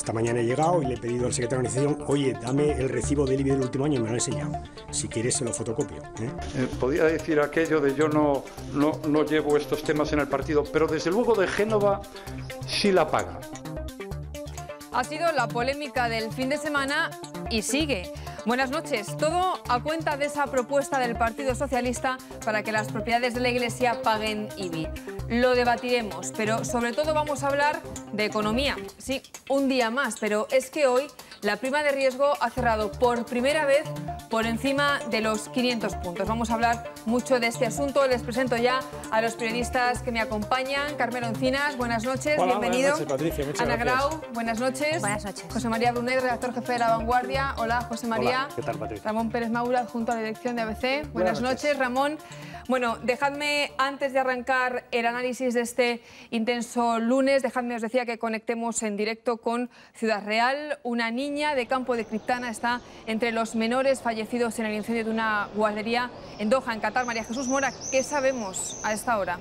Esta mañana he llegado y le he pedido al secretario de organización, oye, dame el recibo del IBI del último año y me lo ha enseñado. Si quieres se lo fotocopio. Podía decir aquello de yo no llevo estos temas en el partido, pero desde luego de Génova sí la paga. Ha sido la polémica del fin de semana y sigue. Buenas noches. Todo a cuenta de esa propuesta del Partido Socialista para que las propiedades de la Iglesia paguen IBI. Lo debatiremos, pero sobre todo vamos a hablar de economía. Sí, un día más, pero es que hoy la prima de riesgo ha cerrado por primera vez por encima de los 500 puntos. Vamos a hablar mucho de este asunto. Les presento ya a los periodistas que me acompañan. Carmelo Encinas, buenas noches, hola, bienvenido. Buenas noches, Patricia, muchas Ana gracias. Grau, buenas noches. Buenas noches. José María Brunet, redactor jefe de La Vanguardia. Hola, José María. Hola, ¿qué tal, Patricia? Ramón Pérez Maura, adjunto a la dirección de ABC. Buenas noches, Ramón. Bueno, dejadme, antes de arrancar el análisis de este intenso lunes, dejadme, os decía, que conectemos en directo con Ciudad Real. Una niña de Campo de Criptana está entre los menores fallecidos en el incendio de una guardería en Doha, en Qatar. María Jesús Mora, ¿qué sabemos a esta hora?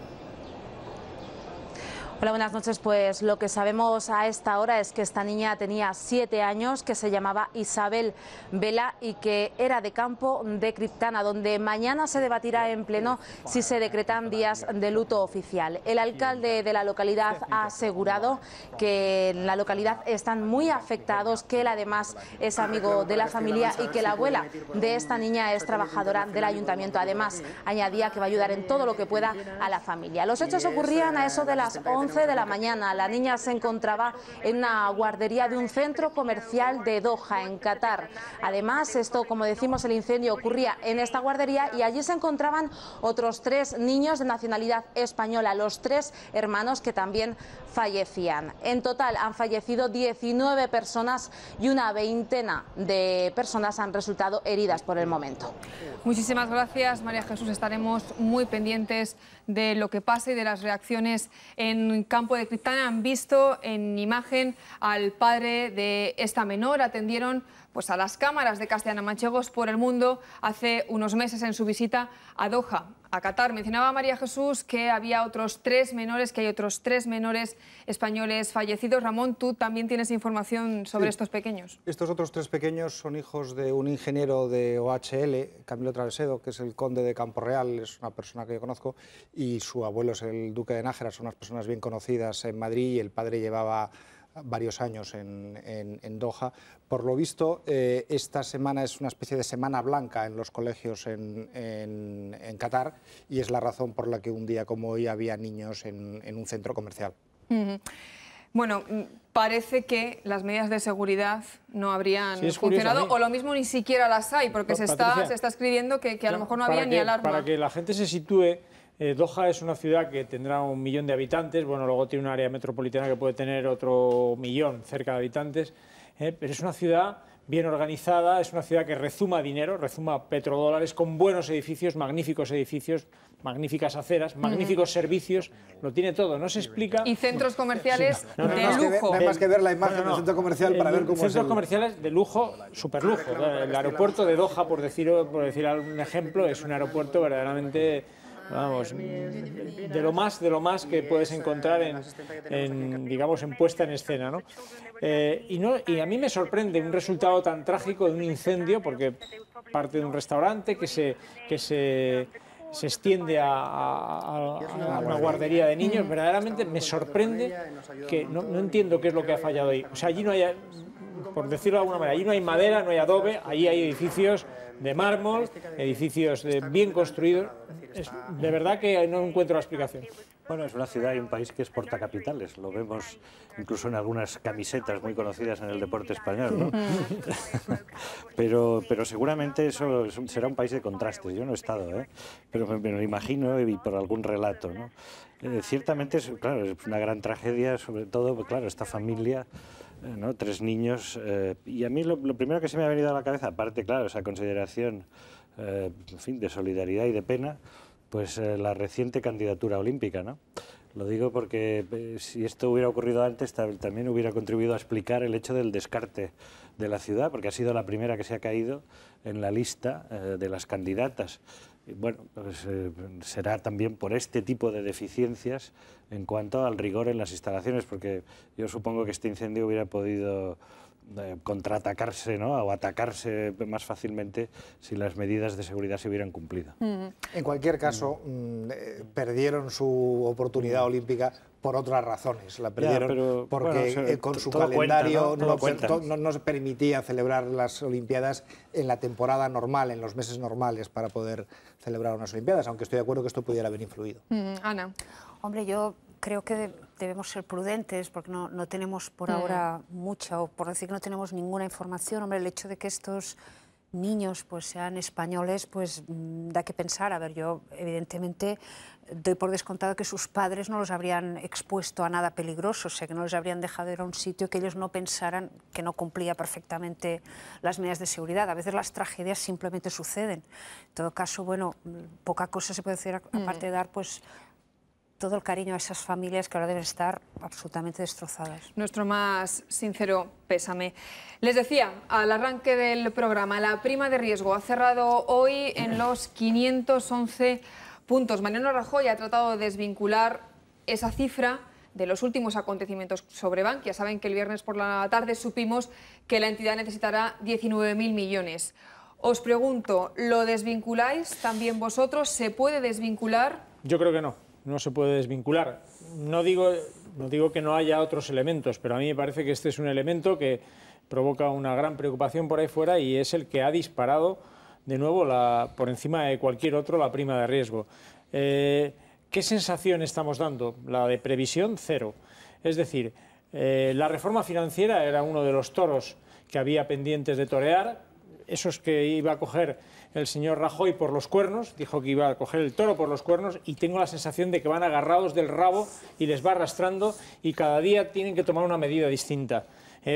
Hola, buenas noches. Pues lo que sabemos a esta hora es que esta niña tenía 7 años, que se llamaba Isabel Vela y que era de Campo de Criptana, donde mañana se debatirá en pleno si se decretan días de luto oficial. El alcalde de la localidad ha asegurado que en la localidad están muy afectados, que él además es amigo de la familia y que la abuela de esta niña es trabajadora del ayuntamiento. Además, añadía que va a ayudar en todo lo que pueda a la familia. Los hechos ocurrían a eso de las 11 de la mañana. La niña se encontraba en una guardería de un centro comercial de Doha, en Qatar. Además, esto, como decimos, el incendio ocurría en esta guardería y allí se encontraban otros 3 niños de nacionalidad española, los 3 hermanos que también fallecían. En total han fallecido 19 personas y una veintena de personas han resultado heridas por el momento. Muchísimas gracias, María Jesús. Estaremos muy pendientes de lo que pase y de las reacciones en Campo de Criptana. Han visto en imagen al padre de esta menor. Atendieron pues a las cámaras de Castellana Manchegos por el Mundo hace unos meses en su visita a Doha, a Qatar. Mencionaba María Jesús que había otros 3 menores, que hay otros 3 menores españoles fallecidos. Ramón, tú también tienes información sobre estos pequeños. Estos otros 3 pequeños son hijos de un ingeniero de OHL, Camilo Travesedo, que es el conde de Campo Real, es una persona que yo conozco, y su abuelo es el duque de Nájera, son unas personas bien conocidas en Madrid, y el padre llevaba varios años en Doha. Por lo visto, esta semana es una especie de semana blanca en los colegios en Qatar, y es la razón por la que un día como hoy había niños en un centro comercial. Bueno, parece que las medidas de seguridad no habrían funcionado, o lo mismo ni siquiera las hay, porque se está escribiendo que a lo mejor no había ni alarma. Para que la gente se sitúe, Doha es una ciudad que tendrá 1 millón de habitantes, bueno, luego tiene un área metropolitana que puede tener otro 1 millón cerca de habitantes, pero es una ciudad bien organizada, es una ciudad que rezuma dinero, rezuma petrodólares, con buenos edificios, magníficas aceras, magníficos servicios, lo tiene todo, no se explica... Y centros comerciales de lujo. No hay más que ver la imagen del centro comercial para ver cómo es. Centros comerciales de lujo, superlujo. El aeropuerto de Doha, por decir algún ejemplo, es un aeropuerto verdaderamente... Vamos, de lo más que puedes encontrar digamos, en puesta en escena, ¿no? Y a mí me sorprende un resultado tan trágico de un incendio, porque parte de un restaurante que se extiende a una guardería de niños. Verdaderamente me sorprende que no entiendo qué es lo que ha fallado ahí. O sea, allí no hay, por decirlo de alguna manera, allí no hay madera, no hay adobe, allí hay edificios de mármol, edificios bien construidos. De verdad que no encuentro la explicación. Bueno, es una ciudad y un país que exporta capitales, lo vemos incluso en algunas camisetas muy conocidas en el deporte español, ¿no? pero seguramente eso será un país de contrastes. Yo no he estado, pero me lo imagino y por algún relato, ¿no? Ciertamente, claro, es una gran tragedia, sobre todo, claro, esta familia, ¿no? 3 niños, y a mí lo primero que se me ha venido a la cabeza, aparte, claro, esa consideración, en fin, de solidaridad y de pena, pues la reciente candidatura olímpica, ¿no? Lo digo porque si esto hubiera ocurrido antes, también hubiera contribuido a explicar el hecho del descarte de la ciudad, porque ha sido la primera que se ha caído en la lista de las candidatas. bueno, pues, será también por este tipo de deficiencias en cuanto al rigor en las instalaciones, porque yo supongo que este incendio hubiera podido contraatacarse, ¿no?, o atacarse más fácilmente si las medidas de seguridad se hubieran cumplido. En cualquier caso, perdieron su oportunidad olímpica por otras razones. La perdieron porque bueno, con su calendario no se permitía celebrar las Olimpiadas en la temporada normal, en los meses normales, para poder celebrar unas Olimpiadas, aunque estoy de acuerdo que esto pudiera haber influido. Ana. Hombre, yo creo que debemos ser prudentes porque no tenemos por ahora mucha, o por decir que no tenemos ninguna información. Hombre, el hecho de que estos niños pues sean españoles, pues da que pensar. A ver, yo evidentemente doy por descontado que sus padres no los habrían expuesto a nada peligroso, o sea, que no les habrían dejado ir a un sitio que ellos no pensaran que no cumplía perfectamente las medidas de seguridad. A veces las tragedias simplemente suceden. En todo caso, bueno, poca cosa se puede hacer aparte de dar pues todo el cariño a esas familias que ahora deben estar absolutamente destrozadas. Nuestro más sincero pésame. Les decía, al arranque del programa, la prima de riesgo ha cerrado hoy en los 511 puntos. Mariano Rajoy ha tratado de desvincular esa cifra de los últimos acontecimientos sobre Bankia. Saben que el viernes por la tarde supimos que la entidad necesitará 19.000 millones. Os pregunto, ¿lo desvinculáis también vosotros? ¿Se puede desvincular? Yo creo que no. No se puede desvincular. No digo que no haya otros elementos, pero a mí me parece que este es un elemento que provoca una gran preocupación por ahí fuera y es el que ha disparado de nuevo por encima de cualquier otro la prima de riesgo. ¿Qué sensación estamos dando? La de previsión, cero. Es decir, la reforma financiera era uno de los toros que había pendientes de torear, esos que iba a coger el señor Rajoy por los cuernos, dijo que iba a coger el toro por los cuernos y tengo la sensación de que van agarrados del rabo y les va arrastrando y cada día tienen que tomar una medida distinta,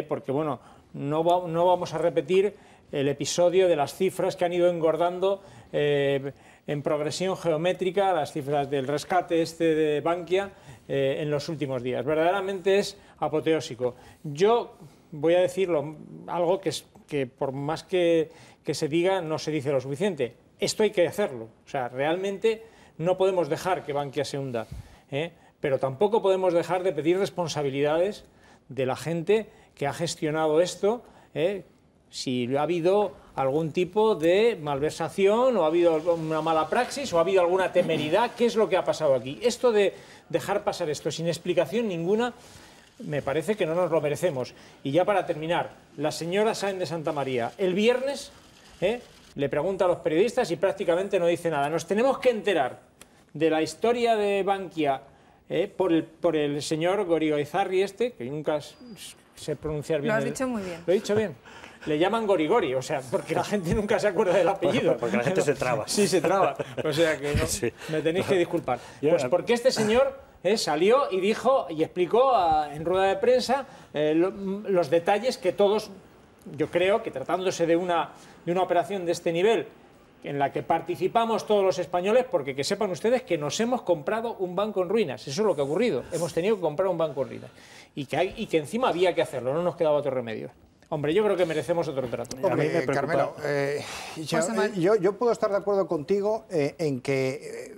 porque bueno, no vamos a repetir el episodio de las cifras que han ido engordando en progresión geométrica, las cifras del rescate de Bankia en los últimos días. Verdaderamente es apoteósico. Yo voy a decirlo, algo que por más que se diga, no se dice lo suficiente. Esto hay que hacerlo. O sea, realmente no podemos dejar que Bankia se hunda, pero tampoco podemos dejar de pedir responsabilidades de la gente que ha gestionado esto, si ha habido algún tipo de malversación o ha habido una mala praxis o ha habido alguna temeridad. ¿Qué es lo que ha pasado aquí? Esto de dejar pasar esto sin explicación ninguna, me parece que no nos lo merecemos. Y ya para terminar, la señora Sáenz de Santamaría, el viernes le pregunta a los periodistas y prácticamente no dice nada. Nos tenemos que enterar de la historia de Bankia por el señor Gorigoizarri que nunca sé pronunciar bien. Lo has dicho muy bien. Lo he dicho bien. Le llaman Gorigori, o sea, porque la gente nunca se acuerda del apellido. Porque la gente se traba. Sí, se traba. O sea que no, sí. Me tenéis que disculpar. Pues porque este señor salió y dijo y explicó en rueda de prensa los detalles que todos, yo creo que tratándose de una operación de este nivel, en la que participamos todos los españoles, porque que sepan ustedes que nos hemos comprado un banco en ruinas. Eso es lo que ha ocurrido. Hemos tenido que comprar un banco en ruinas. Y que encima había que hacerlo, no nos quedaba otro remedio. Hombre, yo creo que merecemos otro trato. Hombre, Carmelo, yo puedo estar de acuerdo contigo en que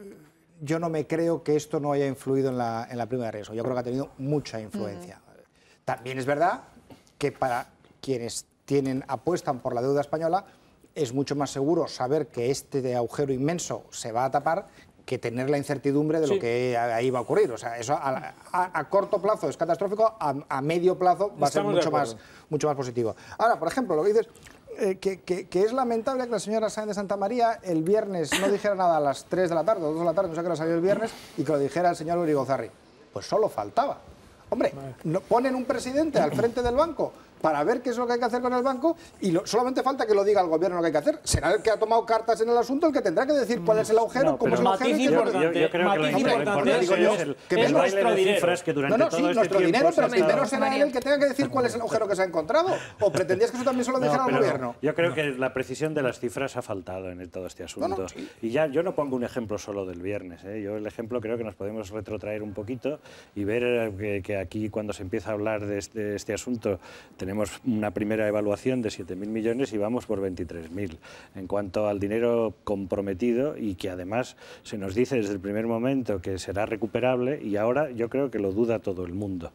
yo no me creo que esto no haya influido en la prima de riesgo. Yo creo que ha tenido mucha influencia. También es verdad que para quienes apuestan por la deuda española es mucho más seguro saber que este agujero inmenso se va a tapar que tener la incertidumbre de lo que ahí va a ocurrir. O sea, eso a corto plazo es catastrófico, a medio plazo va a ser mucho más positivo. Ahora, por ejemplo, lo que dices, que es lamentable que la señora Sáenz de Santamaría el viernes no dijera nada a las 3 de la tarde o 2 de la tarde, no sé qué hora salió el viernes, y que lo dijera el señor Gorigoizarri. Pues solo faltaba. Hombre, ponen un presidente al frente del banco para ver qué es lo que hay que hacer con el banco y solamente falta que lo diga el gobierno lo que hay que hacer. Será el que ha tomado cartas en el asunto el que tendrá que decir cuál es el agujero, cómo es el agujero. Yo creo que lo importante es el baile de cifras que durante todo este tiempo... nuestro dinero, pero primero será él el que tenga que decir cuál es el agujero que se ha encontrado. ¿O pretendías que eso también se lo dijera al gobierno? Yo creo que la precisión de las cifras ha faltado en todo este asunto. Y ya yo no pongo un ejemplo solo del viernes. Yo el ejemplo creo que nos podemos retrotraer un poquito y ver que aquí cuando se empieza a hablar de este asunto tenemos tenemos una primera evaluación de 7.000 millones y vamos por 23.000. En cuanto al dinero comprometido, y que además se nos dice desde el primer momento que será recuperable, y ahora yo creo que lo duda todo el mundo.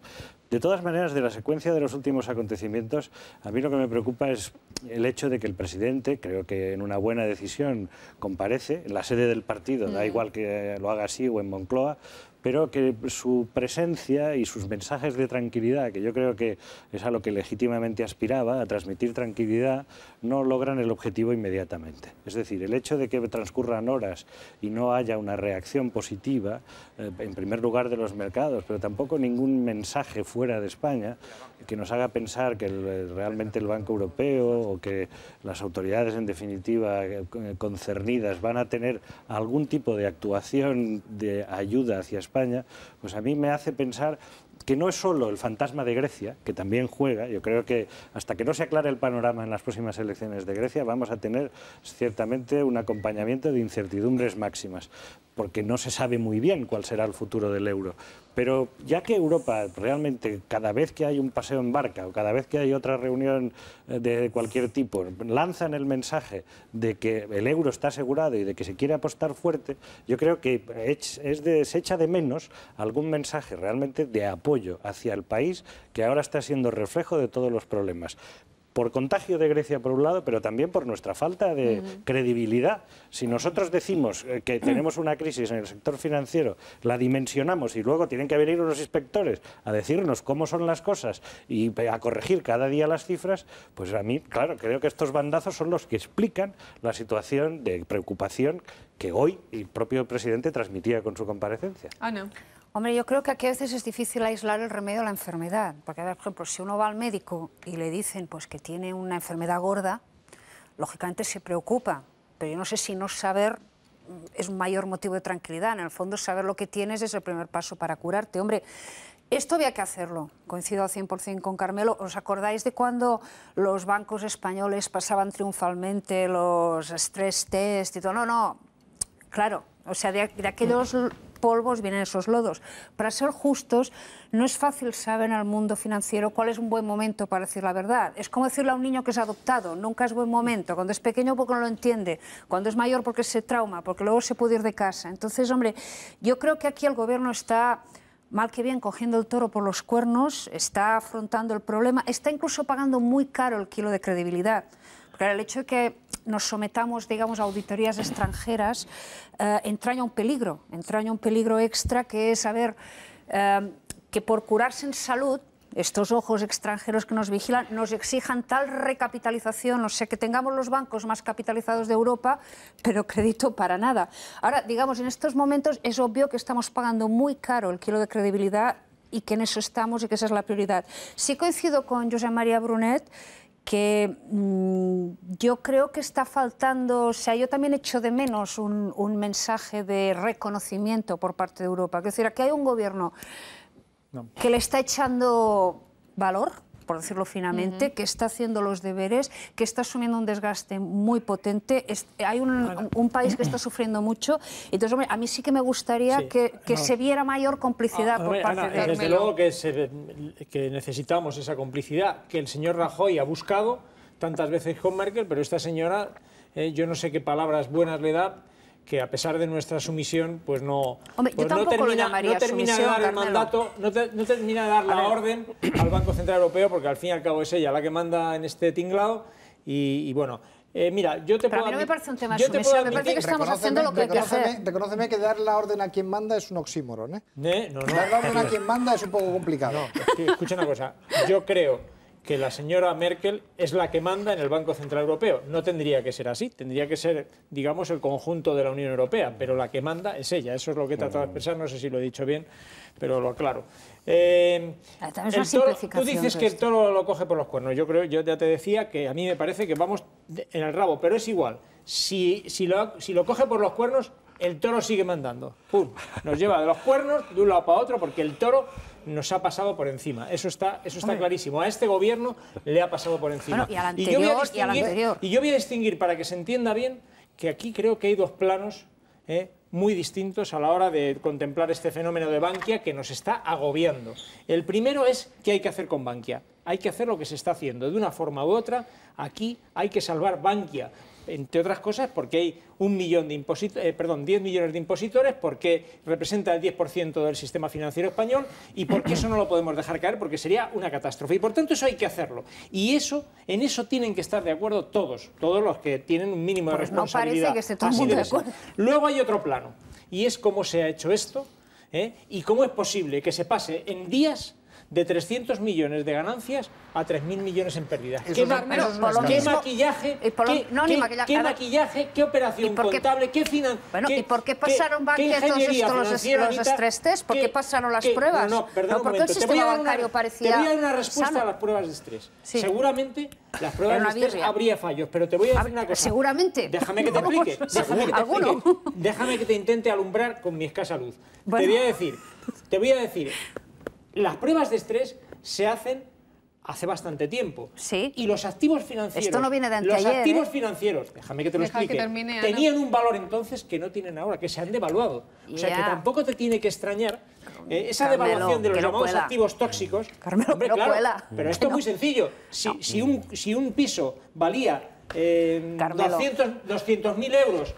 De todas maneras, de la secuencia de los últimos acontecimientos, a mí lo que me preocupa es el hecho de que el presidente, creo que en una buena decisión, comparece en la sede del partido, da igual que lo haga así o en Moncloa, pero que su presencia y sus mensajes de tranquilidad, que yo creo que es a lo que legítimamente aspiraba, a transmitir tranquilidad, no logran el objetivo inmediatamente. Es decir, el hecho de que transcurran horas y no haya una reacción positiva, en primer lugar de los mercados, pero tampoco ningún mensaje fuera de España que nos haga pensar que realmente el Banco Europeo o que las autoridades, en definitiva, concernidas, van a tener algún tipo de actuación de ayuda hacia España, pues a mí me hace pensar que no es solo el fantasma de Grecia, que también juega. Yo creo que hasta que no se aclare el panorama en las próximas elecciones de Grecia vamos a tener ciertamente un acompañamiento de incertidumbres máximas, porque no se sabe muy bien cuál será el futuro del euro. Pero ya que Europa realmente, cada vez que hay un paseo en barca o cada vez que hay otra reunión de cualquier tipo, lanzan el mensaje de que el euro está asegurado y de que se quiere apostar fuerte, yo creo que se echa de menos algún mensaje realmente de apoyo hacia el país, que ahora está siendo reflejo de todos los problemas. Por contagio de Grecia por un lado, pero también por nuestra falta de credibilidad. Si nosotros decimos que tenemos una crisis en el sector financiero, la dimensionamos y luego tienen que venir unos inspectores a decirnos cómo son las cosas y a corregir cada día las cifras, pues a mí, claro, creo que estos bandazos son los que explican la situación de preocupación que hoy el propio presidente transmitía con su comparecencia. Ana. Hombre, yo creo que aquí a veces es difícil aislar el remedio a la enfermedad, porque, por ejemplo, si uno va al médico y le dicen pues, que tiene una enfermedad gorda, lógicamente se preocupa, pero yo no sé si no saber es un mayor motivo de tranquilidad. En el fondo, saber lo que tienes es el primer paso para curarte. Hombre, esto había que hacerlo, coincido al 100% con Carmelo. ¿Os acordáis de cuando los bancos españoles pasaban triunfalmente los stress test y todo? No, claro, o sea, de aquellos polvos vienen esos lodos. Para ser justos, no es fácil saber en el mundo financiero cuál es un buen momento para decir la verdad. Es como decirle a un niño que es adoptado, nunca es buen momento. Cuando es pequeño porque no lo entiende, cuando es mayor porque se trauma, porque luego se puede ir de casa. Entonces, hombre, yo creo que aquí el gobierno está, mal que bien, cogiendo el toro por los cuernos, está afrontando el problema, está incluso pagando muy caro el kilo de credibilidad. Porque el hecho de que nos sometamos, digamos, a auditorías extranjeras entraña un peligro extra, que es saber que por curarse en salud, estos ojos extranjeros que nos vigilan, nos exijan tal recapitalización, o sea, que tengamos los bancos más capitalizados de Europa, pero crédito para nada. Ahora, digamos, en estos momentos es obvio que estamos pagando muy caro el kilo de credibilidad y que en eso estamos y que esa es la prioridad. Sí coincido con Josep María Brunet, que yo creo que está faltando, o sea, yo también echo de menos un mensaje de reconocimiento por parte de Europa. Es decir, aquí hay un gobierno que le está echando valor, por decirlo finamente, que está haciendo los deberes, que está asumiendo un desgaste muy potente. Hay un país que está sufriendo mucho. Entonces, hombre, a mí sí que me gustaría que se viera mayor complicidad por parte de... Desde luego que necesitamos esa complicidad que el señor Rajoy ha buscado tantas veces con Merkel, pero esta señora, yo no sé qué palabras buenas le da, que a pesar de nuestra sumisión, pues no, hombre, pues no termina de dar el mandato, no termina de dar la orden al Banco Central Europeo, porque al fin y al cabo es ella la que manda en este tinglado. Y bueno, mira, yo te puedo... Pero a mí no me parece un tema de sumisión, me parece que estamos haciendo lo que hay que hacer. Reconóceme que dar la orden a quien manda es un oxímoron, ¿eh? No. Dar la orden a quien manda es un poco complicado. No, es que, escucha una cosa, yo creo que la señora Merkel es la que manda en el Banco Central Europeo. No tendría que ser así, tendría que ser, digamos, el conjunto de la Unión Europea, pero la que manda es ella. Eso es lo que he tratado de expresar, no sé si lo he dicho bien, pero lo aclaro. Tú dices que el toro lo coge por los cuernos. Yo ya te decía que a mí me parece que vamos en el rabo, pero es igual. Si lo coge por los cuernos, el toro sigue mandando. ¡Pum! Nos lleva de los cuernos de un lado para otro, porque el toro nos ha pasado por encima. Eso está clarísimo. A este gobierno le ha pasado por encima. Bueno, y al anterior, Y yo voy a distinguir, para que se entienda bien, que aquí creo que hay dos planos muy distintos a la hora de contemplar este fenómeno de Bankia que nos está agobiando. El primero es qué hay que hacer con Bankia. Hay que hacer lo que se está haciendo de una forma u otra. Aquí hay que salvar Bankia, entre otras cosas porque hay 10 millones de impositores, porque representa el 10% del sistema financiero español y porque eso no lo podemos dejar caer porque sería una catástrofe. Y por tanto eso hay que hacerlo. Y en eso tienen que estar de acuerdo todos los que tienen un mínimo de responsabilidad. No parece que esté todo el mundo de acuerdo. Luego hay otro plano, y es cómo se ha hecho esto, y cómo es posible que se pase en días de 300 millones de ganancias a 3.000 millones en pérdidas. ¿Qué maquillaje, qué operación contable, qué financiación? Bueno, ¿y por qué pasaron Bankia todos los estrés test? ¿Por qué pasaron las pruebas? No, perdón un momento. Te voy a dar una respuesta a las pruebas de estrés. Sí. Seguramente las pruebas de estrés habría fallos, pero te voy a decir una cosa. Seguramente. Déjame que te explique. Déjame que te intente alumbrar con mi escasa luz. Bueno. Te voy a decir, las pruebas de estrés se hacen hace bastante tiempo. Sí. Y los activos financieros... Esto no viene de anteayer, Los activos financieros, déjame que te lo explique, tenían un valor entonces que no tienen ahora, que se han devaluado. O sea, que tampoco te tiene que extrañar esa devaluación de los llamados activos tóxicos. Hombre, claro, pero esto es muy sencillo. Si un piso valía 200.000 euros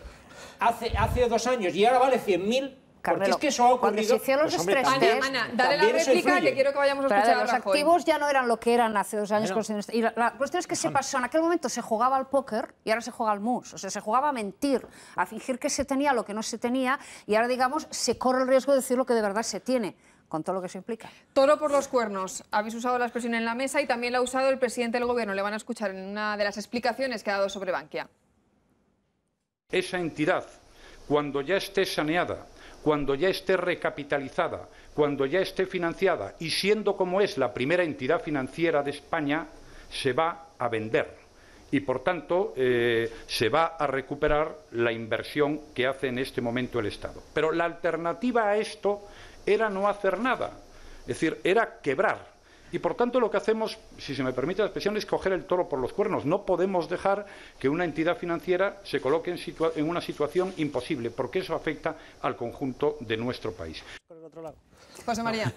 hace 2 años y ahora vale 100.000... Porque es que eso ha ocurrido... Cuando se hicieron los estrés test... Ana, dale la réplica que quiero que vayamos a escuchar a Rajoy. Los activos ya no eran lo que eran hace 2 años. Y la cuestión es que se pasó. En aquel momento se jugaba al póker y ahora se juega al mus. O sea, se jugaba a mentir, a fingir que se tenía lo que no se tenía y ahora, digamos, se corre el riesgo de decir lo que de verdad se tiene, con todo lo que se implica. Toro por los cuernos. Habéis usado la expresión en la mesa y también la ha usado el presidente del Gobierno. Le van a escuchar en una de las explicaciones que ha dado sobre Bankia. Esa entidad, cuando ya esté saneada, cuando ya esté recapitalizada, cuando ya esté financiada y siendo como es la primera entidad financiera de España, se va a vender y por tanto se va a recuperar la inversión que hace en este momento el Estado. Pero la alternativa a esto era no hacer nada, es decir, era quebrar. Y por tanto lo que hacemos, si se me permite la expresión, es coger el toro por los cuernos. No podemos dejar que una entidad financiera se coloque en una situación imposible, porque eso afecta al conjunto de nuestro país. Por el otro lado. José María.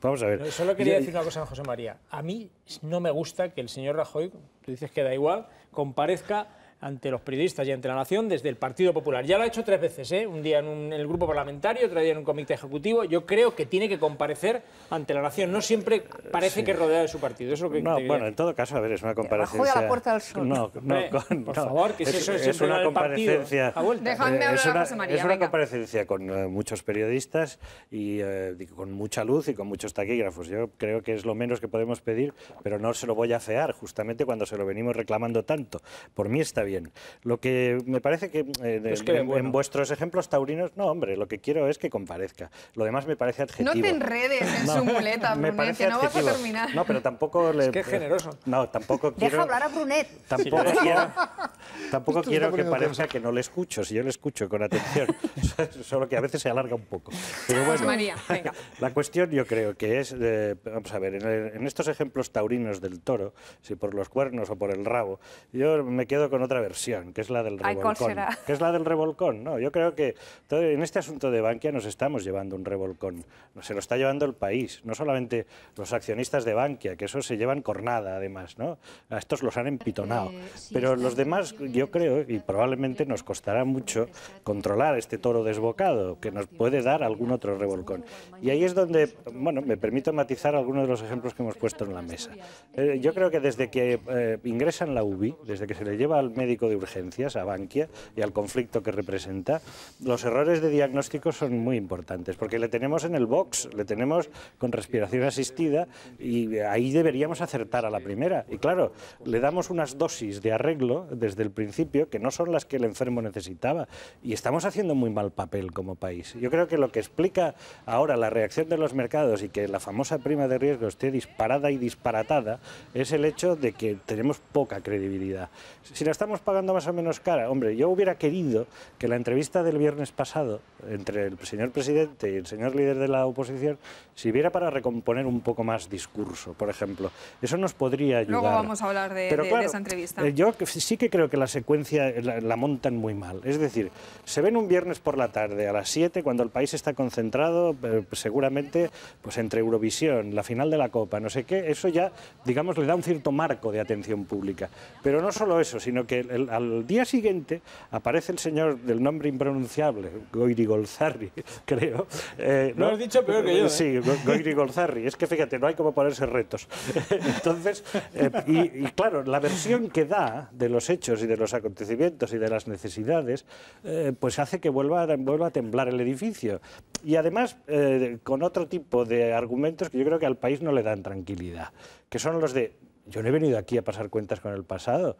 Vamos a ver. Solo quería decir una cosa a José María. A mí no me gusta que el señor Rajoy, tú dices que da igual, comparezca ante los periodistas y ante la nación desde el Partido Popular. Ya lo ha hecho 3 veces, ¿eh? Un día en el grupo parlamentario, otro día en un comité ejecutivo. Yo creo que tiene que comparecer ante la nación. No siempre parece que es rodeado de su partido. Eso es lo que bueno, en todo caso, a ver, es una comparecencia... Rajoy a la Puerta del Sol. Por favor, que eso es una comparecencia... Déjame hablar a José María. Es una comparecencia con muchos periodistas y con mucha luz y con muchos taquígrafos. Yo creo que es lo menos que podemos pedir, pero no se lo voy a afear justamente cuando se lo venimos reclamando tanto. Por mí está bien. Lo que me parece que en vuestros ejemplos taurinos, no, hombre, lo que quiero es que comparezca. Lo demás me parece adjetivo. No te enredes en su muleta, Brunet, que no vas a terminar. No, pero tampoco le... Es que es generoso. No, tampoco quiero... Deja hablar a Brunet. Tampoco quiero que parezca que no le escucho, si yo le escucho con atención, solo que a veces se alarga un poco. Pero bueno, María, venga. La cuestión yo creo que es, vamos a ver, en estos ejemplos taurinos del toro, si por los cuernos o por el rabo, yo me quedo con otra versión, que es la del revolcón. ¿Qué es la del revolcón? No, yo creo que en este asunto de Bankia nos estamos llevando un revolcón. Se lo está llevando el país, no solamente los accionistas de Bankia, que eso se llevan cornada además, ¿no? A estos los han empitonado. Pero los demás, yo creo, y probablemente nos costará mucho controlar este toro desbocado, que nos puede dar algún otro revolcón. Y ahí es donde, bueno, me permito matizar algunos de los ejemplos que hemos puesto en la mesa. Yo creo que desde que ingresa en la UBI, desde que se le lleva al médico de urgencias a Bankia y al conflicto que representa, los errores de diagnóstico son muy importantes, porque le tenemos en el box, le tenemos con respiración asistida y ahí deberíamos acertar a la primera. Y claro, le damos unas dosis de arreglo desde el principio que no son las que el enfermo necesitaba y estamos haciendo muy mal papel como país. Yo creo que lo que explica ahora la reacción de los mercados y que la famosa prima de riesgo esté disparada y disparatada es el hecho de que tenemos poca credibilidad. Si la estamos estábamos pagando más o menos cara. Hombre, yo hubiera querido que la entrevista del viernes pasado entre el señor presidente y el señor líder de la oposición sirviera para recomponer un poco más discurso, por ejemplo. Eso nos podría ayudar. Luego vamos a hablar de esa entrevista. Yo sí que creo que la secuencia la montan muy mal. Es decir, se ven un viernes por la tarde a las 7, cuando el país está concentrado, seguramente pues entre Eurovisión, la final de la Copa, no sé qué, eso ya, digamos, le da un cierto marco de atención pública. Pero no solo eso, sino que al día siguiente aparece el señor del nombre impronunciable, Goiri Golzarri, creo. Lo has dicho peor que yo. Sí, Goiri Golzarri. Es que fíjate, no hay como ponerse retos. Entonces, y claro, la versión que da de los hechos y de los acontecimientos y de las necesidades, pues hace que vuelva a temblar el edificio. Y además, con otro tipo de argumentos que yo creo que al país no le dan tranquilidad, que son los de: yo no he venido aquí a pasar cuentas con el pasado.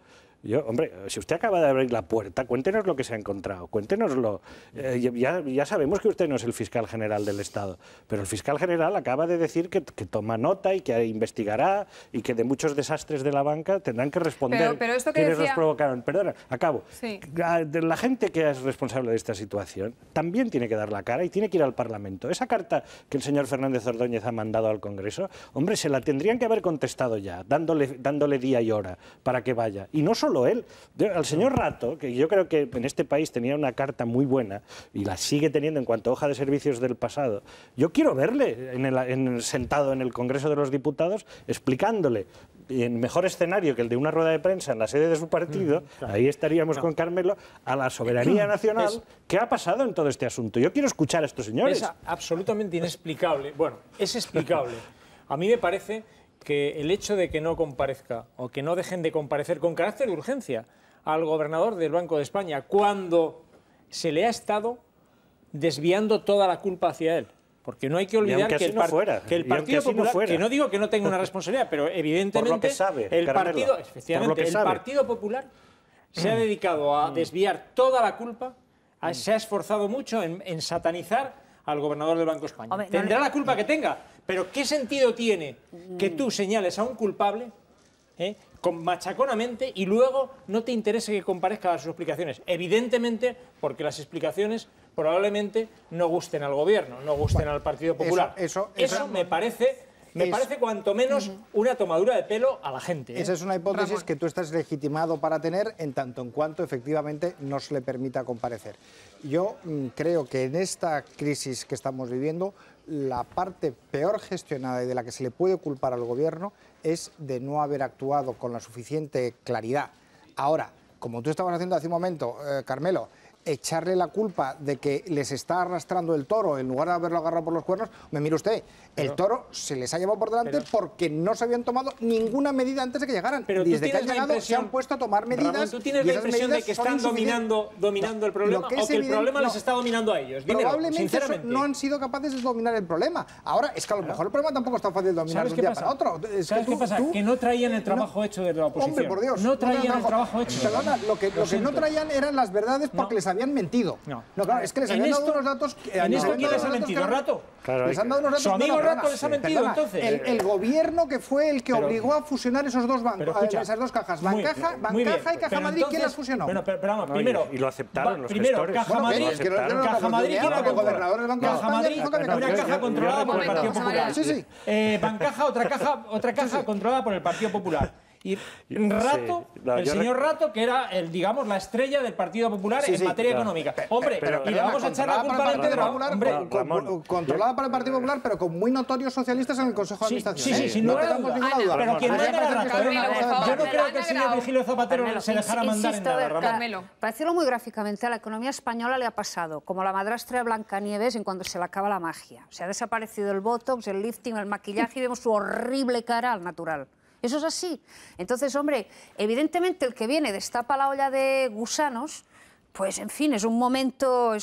Hombre, si usted acaba de abrir la puerta, cuéntenos lo que se ha encontrado, cuéntenoslo. Ya sabemos que usted no es el fiscal general del Estado, pero el fiscal general acaba de decir que toma nota y que investigará y que de muchos desastres de la banca tendrán que responder pero esto que quienes decía... los provocaron. Perdona, acabo. Sí. La gente que es responsable de esta situación también tiene que dar la cara y tiene que ir al Parlamento. Esa carta que el señor Fernández Ordóñez ha mandado al Congreso, hombre, se la tendrían que haber contestado ya, dándole día y hora para que vaya. Y no solo él, al señor Rato, que yo creo que en este país tenía una carta muy buena y la sigue teniendo en cuanto a hoja de servicios del pasado, yo quiero verle sentado en el Congreso de los Diputados explicándole, en mejor escenario que el de una rueda de prensa en la sede de su partido, ahí estaríamos con Carmelo, a la soberanía nacional, ¿qué ha pasado en todo este asunto? Yo quiero escuchar a estos señores. Es absolutamente inexplicable. Bueno, es explicable. A mí me parece que el hecho de que no comparezca o que no dejen de comparecer con carácter de urgencia al gobernador del Banco de España cuando se le ha estado desviando toda la culpa hacia él. Porque no hay que olvidar que el Partido Popular, que no digo que no tenga una responsabilidad, pero evidentemente el Partido Popular se ha dedicado a desviar toda la culpa, se ha esforzado mucho en satanizar al gobernador del Banco de España. Hombre, tendrá la culpa que tenga, pero ¿qué sentido tiene que tú señales a un culpable machaconamente y luego no te interese que comparezca a sus explicaciones? Evidentemente, porque las explicaciones probablemente no gusten al gobierno, no gusten al Partido Popular. Eso me parece cuanto menos una tomadura de pelo a la gente. Esa es una hipótesis que tú estás legitimado para tener en tanto en cuanto efectivamente no se le permita comparecer. Yo creo que en esta crisis que estamos viviendo, la parte peor gestionada y de la que se le puede culpar al gobierno es de no haber actuado con la suficiente claridad. Ahora, como tú estabas haciendo hace un momento, Carmelo, echarle la culpa de que les está arrastrando el toro en lugar de haberlo agarrado por los cuernos, me mire usted, el toro se les ha llevado por delante porque no se habían tomado ninguna medida antes de que llegaran. Pero desde que han llegado se han puesto a tomar medidas. Ramón, ¿tú tienes la impresión de que están dominando el problema o que el problema les está dominando a ellos? Dímelo, probablemente no han sido capaces de dominar el problema. Ahora, es que a lo mejor el problema tampoco es tan fácil de dominar de un día para otro. ¿Sabes qué pasa? Que no traían el trabajo hecho desde la oposición. Hombre, por Dios. No traían el trabajo hecho. Perdona, lo que no traían eran las verdades porque les habían mentido. No, claro, es que les habían dado unos datos... ¿En esto quién les ha mentido? ¿Rato? Les han dado unos datos... ¿Su amigo Rato les ha mentido entonces? El gobierno que fue el que obligó a fusionar esos dos bancos, esas dos cajas, Bancaja y Caja Madrid, ¿quién las fusionó? Bueno, pero primero... Y lo aceptaron los gestores. Caja Madrid, Caja Madrid, el gobernador del Banco de España, una caja controlada por el Partido Popular. Bancaja, otra caja controlada por el Partido Popular. Y Rato, el señor Rato, que era digamos la estrella del Partido Popular en materia económica. Hombre, y le vamos a echar la culpa al Partido Popular. Controlada por el Partido Popular, pero con muy notorios socialistas en el Consejo de Administración. Sí, sin duda. Pero quien manda era Rato. Yo no creo que el señor Virgilio Zapatero se dejara mandar en nada, Ramón. Para decirlo muy gráficamente, a la economía española le ha pasado como la madrastra de Blancanieves en cuando se le acaba la magia. Se ha desaparecido el botox, el lifting, el maquillaje y vemos su horrible cara al natural. Eso es así. Entonces, hombre, evidentemente el que viene destapa la olla de gusanos, pues en fin, es un momento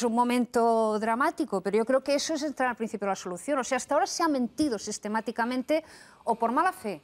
dramático, pero yo creo que eso es entrar al principio de la solución. O sea, hasta ahora se ha mentido sistemáticamente o por mala fe,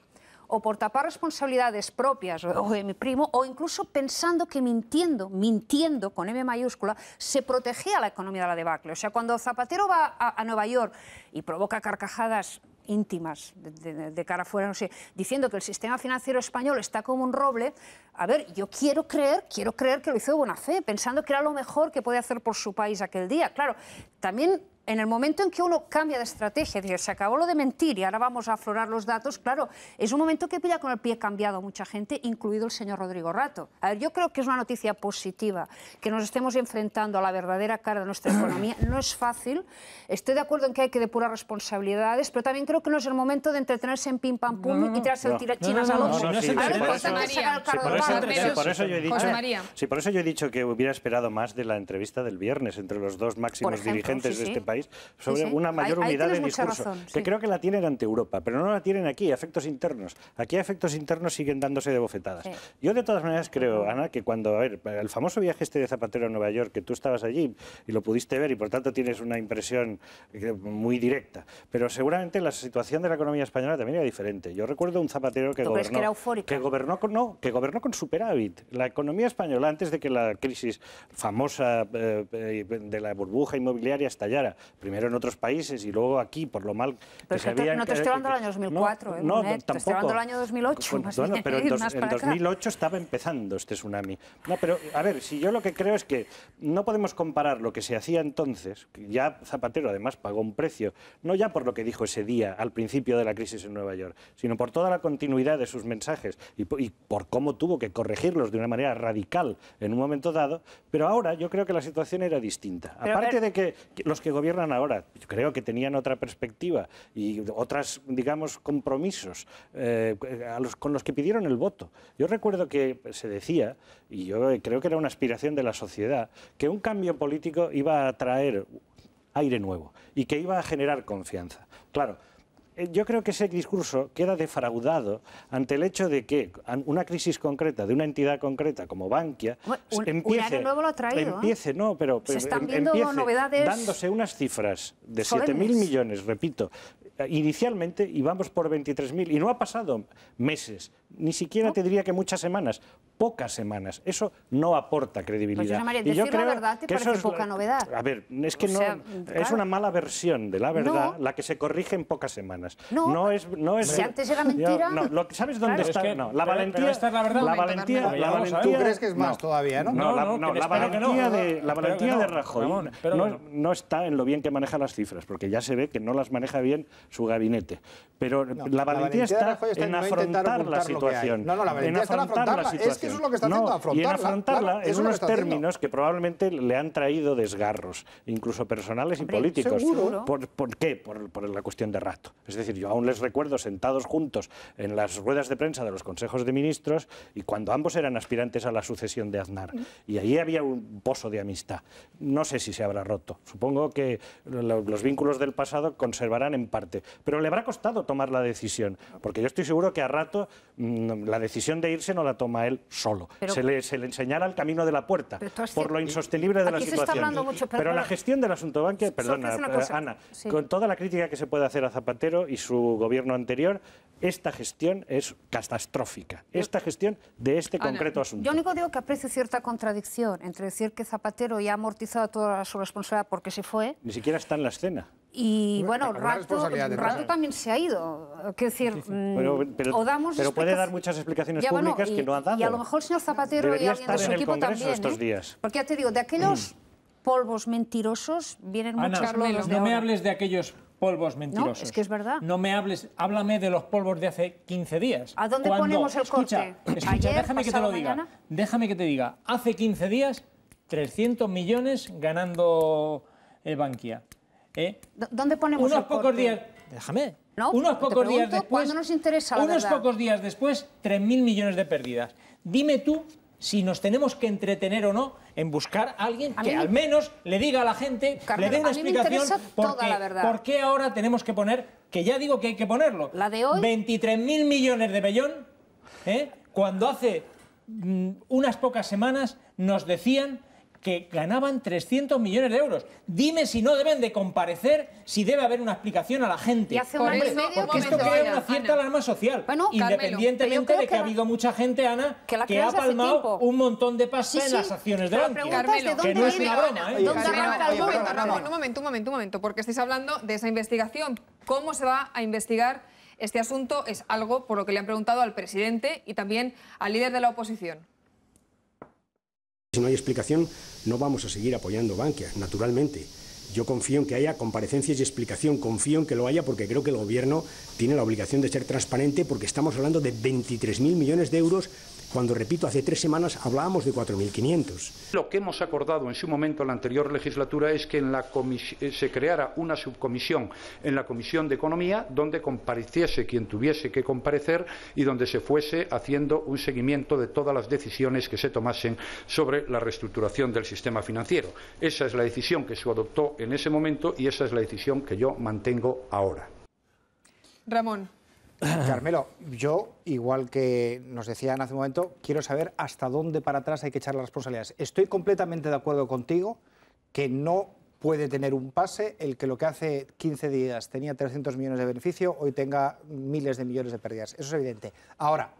o por tapar responsabilidades propias o de mi primo, o incluso pensando que mintiendo con M mayúscula, se protegía la economía de la debacle. O sea, cuando Zapatero va a Nueva York y provoca carcajadas íntimas, de cara afuera, no sé, diciendo que el sistema financiero español está como un roble. A ver, yo quiero creer que lo hizo de buena fe, pensando que era lo mejor que podía hacer por su país aquel día. Claro, también en el momento en que uno cambia de estrategia, dice, se acabó lo de mentir y ahora vamos a aflorar los datos, claro, es un momento que pilla con el pie cambiado a mucha gente, incluido el señor Rodrigo Rato. A ver, yo creo que es una noticia positiva que nos estemos enfrentando a la verdadera cara de nuestra economía. No es fácil, estoy de acuerdo en que hay que depurar responsabilidades, pero también creo que no es el momento de entretenerse en pim pam pum y tirarse el chinas al hombro. Por eso yo he dicho que hubiera esperado más de la entrevista del viernes entre los dos máximos dirigentes de este país sobre una mayor unidad de discurso, que creo que la tienen ante Europa, pero no la tienen aquí, a efectos internos. Aquí a efectos internos siguen dándose de bofetadas. Yo de todas maneras creo, Ana, que cuando, a ver, el famoso viaje este de Zapatero a Nueva York, que tú estabas allí y lo pudiste ver y por tanto tienes una impresión muy directa, pero seguramente la situación de la economía española también era diferente. Yo recuerdo un Zapatero que gobernó con superávit. La economía española, antes de que la crisis famosa de la burbuja inmobiliaria estallara, primero en otros países y luego aquí, por lo mal que se había... No te estoy hablando del año 2004, no, tampoco. Te estoy hablando del año 2008. Bueno, pero en 2008 estaba empezando este tsunami. No, pero, a ver, si yo lo que creo es que no podemos comparar lo que se hacía entonces, que ya Zapatero además pagó un precio, no ya por lo que dijo ese día al principio de la crisis en Nueva York, sino por toda la continuidad de sus mensajes y por cómo tuvo que corregirlos de una manera radical en un momento dado, pero ahora yo creo que la situación era distinta. Aparte de que los que gobiernan ahora, creo que tenían otra perspectiva y otras, digamos, compromisos con los que pidieron el voto. Yo recuerdo que se decía, y yo creo que era una aspiración de la sociedad, que un cambio político iba a traer aire nuevo y que iba a generar confianza. Claro, yo creo que ese discurso queda defraudado ante el hecho de que una crisis concreta, de una entidad concreta como Bankia, empiece dándose unas cifras de 7.000 millones, repito, inicialmente, y vamos por 23.000, y no ha pasado meses, ni siquiera te diría que muchas semanas, pocas semanas. Eso no aporta credibilidad. Pues, María, decir la verdad te parece poca novedad. A ver, es que es una mala versión de la verdad la que se corrige en pocas semanas. Si antes era mentira... ¿Sabes dónde está? La valentía... esta es la verdad. La valentía... ¿Tú crees que es más todavía, no? La valentía de Rajoy no está en lo bien que maneja las cifras, porque ya se ve que no las maneja bien su gabinete. Pero la valentía está en afrontar la situación. La valentía está en afrontarla. Es que eso es lo que está haciendo, afrontarla. Y en afrontarla en unos términos que probablemente le han traído desgarros, incluso personales y políticos. ¿Por qué? Por la cuestión de Rato. Es decir, yo aún les recuerdo sentados juntos en las ruedas de prensa de los consejos de ministros y cuando ambos eran aspirantes a la sucesión de Aznar. Y ahí había un pozo de amistad. No sé si se habrá roto. Supongo que los vínculos del pasado conservarán en parte. Pero le habrá costado tomar la decisión. Porque yo estoy seguro que a Rato la decisión de irse no la toma él solo. Se le enseñará el camino de la puerta por lo insostenible de la situación. Pero la gestión del asunto Bankia, perdona, Ana, con toda la crítica que se puede hacer a Zapatero y su gobierno anterior, esta gestión es catastrófica. Esta gestión de este concreto asunto. Yo único digo que aprecio cierta contradicción entre decir que Zapatero ya ha amortizado toda su responsabilidad porque se fue. Ni siquiera está en la escena. Y bueno, Rato también se ha ido. Quiero decir, pero puede dar muchas explicaciones públicas que no ha dado. Y a lo mejor el señor Zapatero y alguien de su equipo también. Estos días. Porque ya te digo, de aquellos polvos mentirosos vienen muchos lodos. No me hables de aquellos polvos mentirosos. No, es que es verdad. No me hables, háblame de los polvos de hace 15 días. ¿A dónde ponemos el corte? Escucha, déjame que te lo diga. Déjame que te diga. Hace 15 días, 300 millones ganando Bankia. ¿Dónde ponemos el corte? Pocos días... Déjame. No, unos pocos días después... ¿Cuándo nos interesa la verdad? Pocos días después, 3.000 millones de pérdidas. Dime tú si nos tenemos que entretener o no en buscar a alguien que al menos le diga a la gente, le dé una explicación por qué ahora tenemos que poner, que ya digo que hay que ponerlo, la de hoy, 23.000 millones de vellón, cuando hace unas pocas semanas nos decían que ganaban 300 millones de euros. Dime si no deben de comparecer, si debe haber una explicación a la gente. Y hace un año y medio, porque esto crea una cierta alarma social. Bueno, independientemente de que ha habido mucha gente, Ana, que ha palmado un montón de pasta en las acciones de Bankia. Que no es una broma, ¿eh? Un momento, porque estáis hablando de esa investigación. ¿Cómo se va a investigar este asunto? Es algo por lo que le han preguntado al presidente y también al líder de la oposición. Si no hay explicación, no vamos a seguir apoyando Bankia, naturalmente. Yo confío en que haya comparecencias y explicación, confío en que lo haya porque creo que el Gobierno tiene la obligación de ser transparente porque estamos hablando de 23.000 millones de euros cuando, repito, hace 3 semanas hablábamos de 4.500. Lo que hemos acordado en su momento en la anterior legislatura es que se creara una subcomisión en la Comisión de Economía donde compareciese quien tuviese que comparecer y donde se fuese haciendo un seguimiento de todas las decisiones que se tomasen sobre la reestructuración del sistema financiero. Esa es la decisión que se adoptó en ese momento y esa es la decisión que yo mantengo ahora. Ramón. Carmelo, yo, igual que nos decían hace un momento, quiero saber hasta dónde para atrás hay que echar las responsabilidades. Estoy completamente de acuerdo contigo que no puede tener un pase el que lo que hace 15 días tenía 300 millones de beneficio, hoy tenga miles de millones de pérdidas. Eso es evidente. Ahora,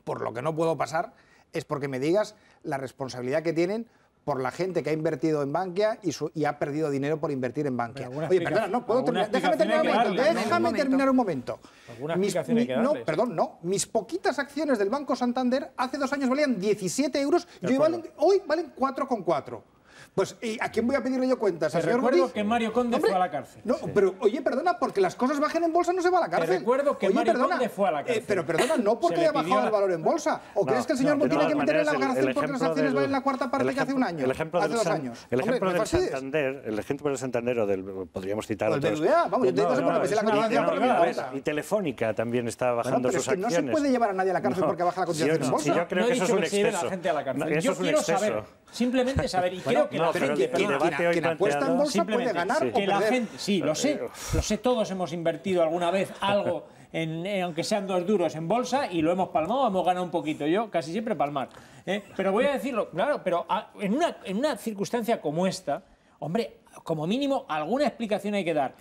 por lo que no puedo pasar es porque me digas la responsabilidad que tienen por la gente que ha invertido en Bankia y ha perdido dinero por invertir en Bankia. Oye, perdona, no puedo terminar. Déjame terminar un momento. Mis poquitas acciones del Banco Santander hace 2 años valían 17 euros y hoy valen 4,4. Pues, ¿a quién voy a pedirle yo cuentas? Te recuerdo que Mario Conde fue a la cárcel. No, pero, oye, perdona, porque las cosas bajen en bolsa no se va a la cárcel. Te recuerdo que Mario Conde fue a la cárcel. Pero perdona, no porque haya bajado el valor en bolsa. ¿O crees que el señor no tiene que meter en la cárcel porque las acciones valen la cuarta parte que hace un año? Hace 2 años. El ejemplo del Santander, o del, podríamos citar otros. Vamos, yo te digo porque me sé la cotización porque me importa. Y Telefónica también está bajando sus acciones. No se puede llevar a nadie a la cárcel porque baja la cotización en bolsa. Yo creo que eso es un exceso. Yo quiero saber, simplemente saber, y creo que la gente... Quien apuesta en bolsa puede ganar o que la perder. gente, sí, lo sé, todos hemos invertido alguna vez algo, aunque sean 2 duros en bolsa, y lo hemos palmado, hemos ganado un poquito. Yo casi siempre palmar. Pero voy a decirlo, claro, pero en una circunstancia como esta, hombre, como mínimo alguna explicación hay que dar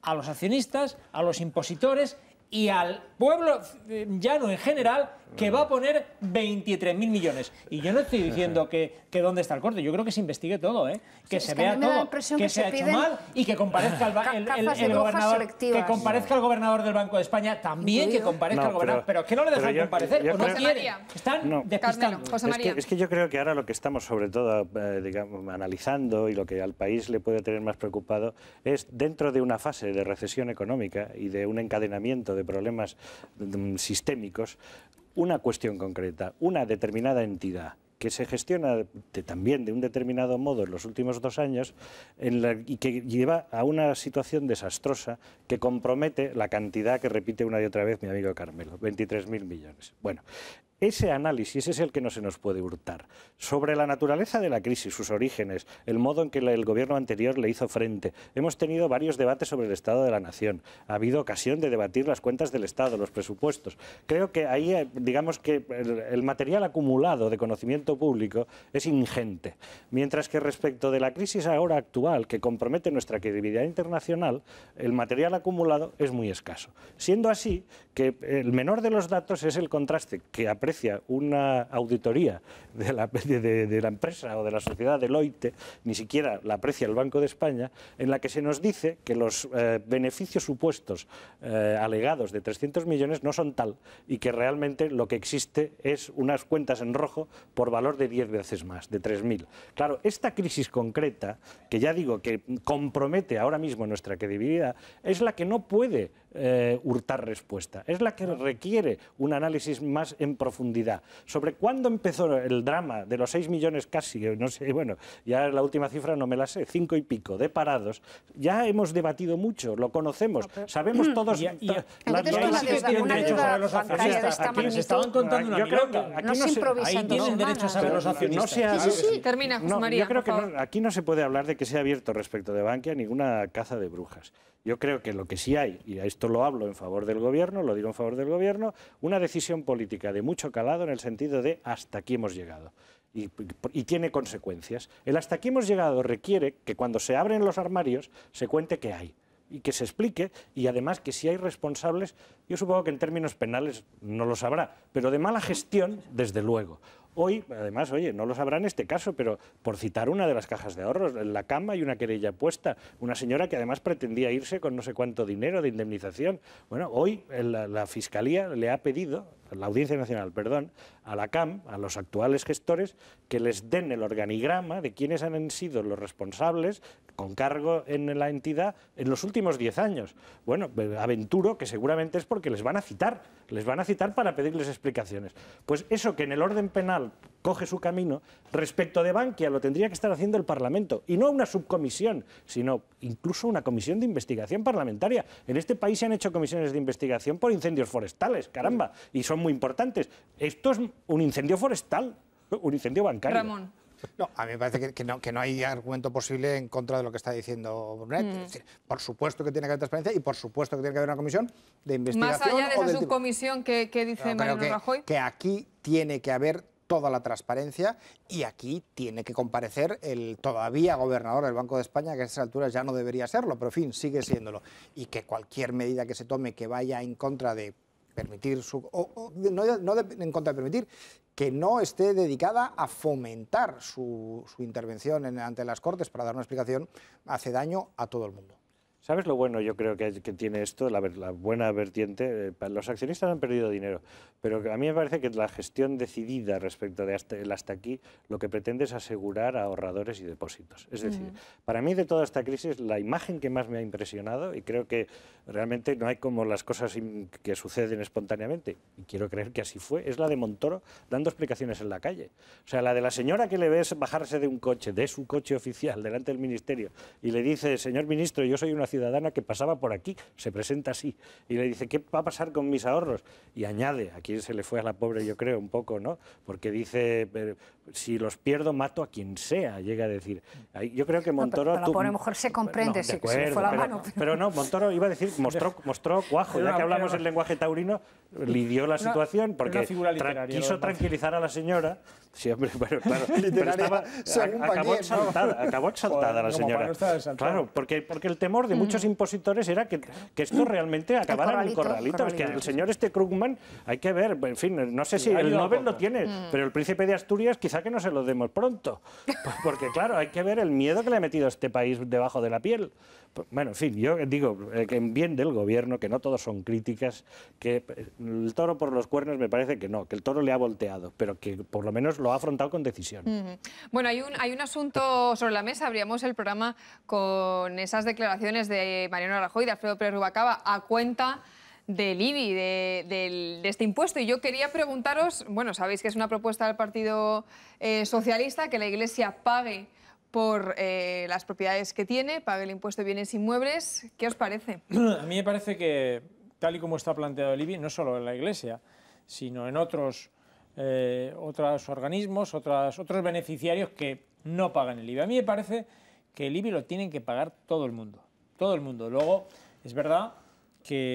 a los accionistas, a los impositores y al pueblo llano en general, que va a poner 23.000 millones. Y yo no estoy diciendo que dónde está el corte, yo creo que se investigue todo, que se vea todo, que se ha hecho mal y que comparezca el gobernador, que comparezca el gobernador del Banco de España también, que comparezca el gobernador, pero es que no le dejan comparecer, o no quieren, están despistando. Es que yo creo que ahora lo que estamos sobre todo digamos, analizando y lo que al país le puede tener más preocupado es dentro de una fase de recesión económica y de un encadenamiento de problemas sistémicos, una cuestión concreta, una determinada entidad que se gestiona también de un determinado modo en los últimos 2 años y que lleva a una situación desastrosa que compromete la cantidad que repite una y otra vez mi amigo Carmelo, 23.000 millones. Bueno, ese análisis es el que no se nos puede hurtar. Sobre la naturaleza de la crisis, sus orígenes, el modo en que el gobierno anterior le hizo frente. Hemos tenido varios debates sobre el estado de la nación. Ha habido ocasión de debatir las cuentas del Estado, los presupuestos. Creo que ahí, digamos que el material acumulado de conocimiento público es ingente. Mientras que respecto de la crisis ahora actual, que compromete nuestra credibilidad internacional, el material acumulado es muy escaso. Siendo así que el menor de los datos es el contraste que aprecia una auditoría de la empresa o de la sociedad Deloitte, ni siquiera la aprecia el Banco de España, en la que se nos dice que los beneficios supuestos alegados de 300 millones no son tal y que realmente lo que existe es unas cuentas en rojo por valor de 10 veces más, de 3.000. Claro, esta crisis concreta, que ya digo que compromete ahora mismo nuestra credibilidad, es la que no puede hurtar respuesta, es la que requiere un análisis más en profundidad. Sobre cuándo empezó el drama de los 6 millones casi, no sé, bueno, ya la última cifra no me la sé, 5 y pico de parados, ya hemos debatido mucho, lo conocemos, sabemos todos... tienen derecho a saber los accionistas. Aquí les estaban contando una milonga. No se improvisa. Ahí tienen derecho a saber los accionistas. Termina, José María. Yo creo que aquí no se puede hablar de que se ha abierto respecto de Bankia ninguna caza de brujas. Yo creo que lo que sí hay, y a esto lo hablo en favor del Gobierno, lo digo en favor del Gobierno, una decisión política de mucho calado en el sentido de hasta aquí hemos llegado. y tiene consecuencias. El hasta aquí hemos llegado requiere que cuando se abren los armarios se cuente qué hay y que se explique, y además que si hay responsables, yo supongo que en términos penales no lo sabrá, pero de mala gestión, desde luego. Hoy, además, oye, no lo sabrá en este caso, pero por citar una de las cajas de ahorros, en la cama hay una querella puesta, una señora que además pretendía irse con no sé cuánto dinero de indemnización. Bueno, hoy la Fiscalía le ha pedido, la Audiencia Nacional, perdón, a la CAM, a los actuales gestores, que les den el organigrama de quiénes han sido los responsables con cargo en la entidad en los últimos 10 años. Bueno, aventuro que seguramente es porque les van a citar para pedirles explicaciones. Pues eso que en el orden penal coge su camino, respecto de Bankia lo tendría que estar haciendo el Parlamento, y no una subcomisión, sino incluso una comisión de investigación parlamentaria. En este país se han hecho comisiones de investigación por incendios forestales, caramba, y son muy importantes. Esto es un incendio forestal, un incendio bancario. Ramón. No, a mí me parece que no hay argumento posible en contra de lo que está diciendo Brunet. Es decir, por supuesto que tiene que haber transparencia y por supuesto que tiene que haber una comisión de investigación. Más allá de esa subcomisión que dice Mariano Rajoy. Que aquí tiene que haber toda la transparencia y aquí tiene que comparecer el todavía gobernador del Banco de España, que a estas alturas ya no debería serlo, pero en fin, sigue siéndolo. Y que cualquier medida que se tome que vaya en contra de permitir en contra de permitir, que no esté dedicada a fomentar su intervención ante las Cortes para dar una explicación, hace daño a todo el mundo. ¿Sabes lo bueno yo creo que tiene esto? La buena vertiente. Los accionistas han perdido dinero, pero a mí me parece que la gestión decidida respecto de hasta aquí lo que pretende es asegurar a ahorradores y depósitos. Es decir, para mí de toda esta crisis la imagen que más me ha impresionado, y creo que realmente no hay como las cosas que suceden espontáneamente, y quiero creer que así fue, es la de Montoro dando explicaciones en la calle. O sea, la de la señora que le ves bajarse de un coche, de su coche oficial, delante del ministerio, y le dice, señor ministro, yo soy una ciudadana que pasaba por aquí, se presenta así, y le dice, ¿qué va a pasar con mis ahorros? Y añade, aquí se le fue a la pobre yo creo un poco, ¿no? Porque dice, si los pierdo mato a quien sea, llega a decir. Yo creo que Montoro... Pero la pobre mujer se comprende, sí, que se le fue la mano. Pero no, Montoro iba a decir, mostró cuajo, ya que hablamos el lenguaje taurino, lidió la situación, porque quiso tranquilizar a la señora. Sí, hombre, bueno, claro, pero acabó exaltada la señora. Claro, porque el temor de muchos impositores era que esto realmente acabara en un corralito. Es que el señor Krugman, hay que ver, en fin, no sé si el Nobel lo tiene, pero el príncipe de Asturias quizá que no se lo demos pronto. Porque claro, hay que ver el miedo que le ha metido a este país debajo de la piel. Bueno, en fin, yo digo que en bien del gobierno, que no todos son críticas, que el toro por los cuernos me parece que no, que el toro le ha volteado, pero que por lo menos lo ha afrontado con decisión. Bueno, hay un asunto sobre la mesa. Abríamos el programa con esas declaraciones de Mariano Rajoy y de Alfredo Pérez Rubalcaba a cuenta del IBI, de este impuesto. Y yo quería preguntaros, bueno, sabéis que es una propuesta del Partido Socialista, que la Iglesia pague por las propiedades que tiene, pague el impuesto de bienes inmuebles. ¿Qué os parece? A mí me parece que, tal y como está planteado el IBI, no solo en la Iglesia, sino en otros organismos, otros beneficiarios que no pagan el IBI. A mí me parece que el IBI lo tienen que pagar todo el mundo. Todo el mundo. Luego, es verdad que,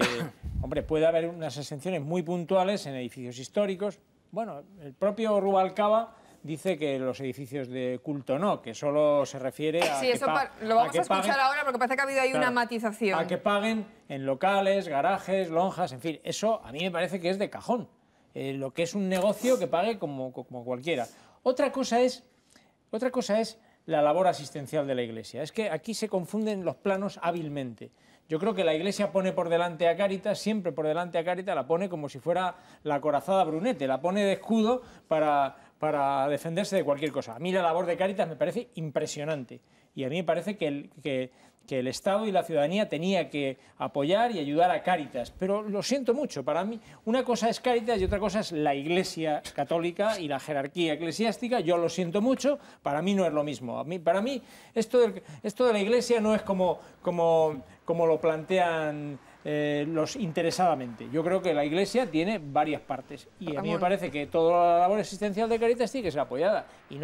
hombre, puede haber unas exenciones muy puntuales en edificios históricos. Bueno, el propio Rubalcaba dice que los edificios de culto no, que solo se refiere a... Sí, eso lo vamos a escuchar ahora porque parece que ha habido ahí una matización. A que paguen en locales, garajes, lonjas, en fin. Eso a mí me parece que es de cajón. Lo que es un negocio que pague como cualquiera. Otra cosa es la labor asistencial de la Iglesia. Es que aquí se confunden los planos hábilmente. Yo creo que la Iglesia pone por delante a Cáritas, siempre por delante a Cáritas, la pone como si fuera la acorazada Brunete, la pone de escudo para defenderse de cualquier cosa. A mí la labor de Cáritas me parece impresionante y a mí me parece que el Estado y la ciudadanía tenía que apoyar y ayudar a Cáritas, pero lo siento mucho, para mí una cosa es Cáritas y otra cosa es la Iglesia católica y la jerarquía eclesiástica. Yo lo siento mucho, para mí no es lo mismo. Para mí esto de la Iglesia no es como lo plantean los interesadamente. Yo creo que la Iglesia tiene varias partes y a mí me parece que toda la labor existencial de Cáritas tiene que ser apoyada y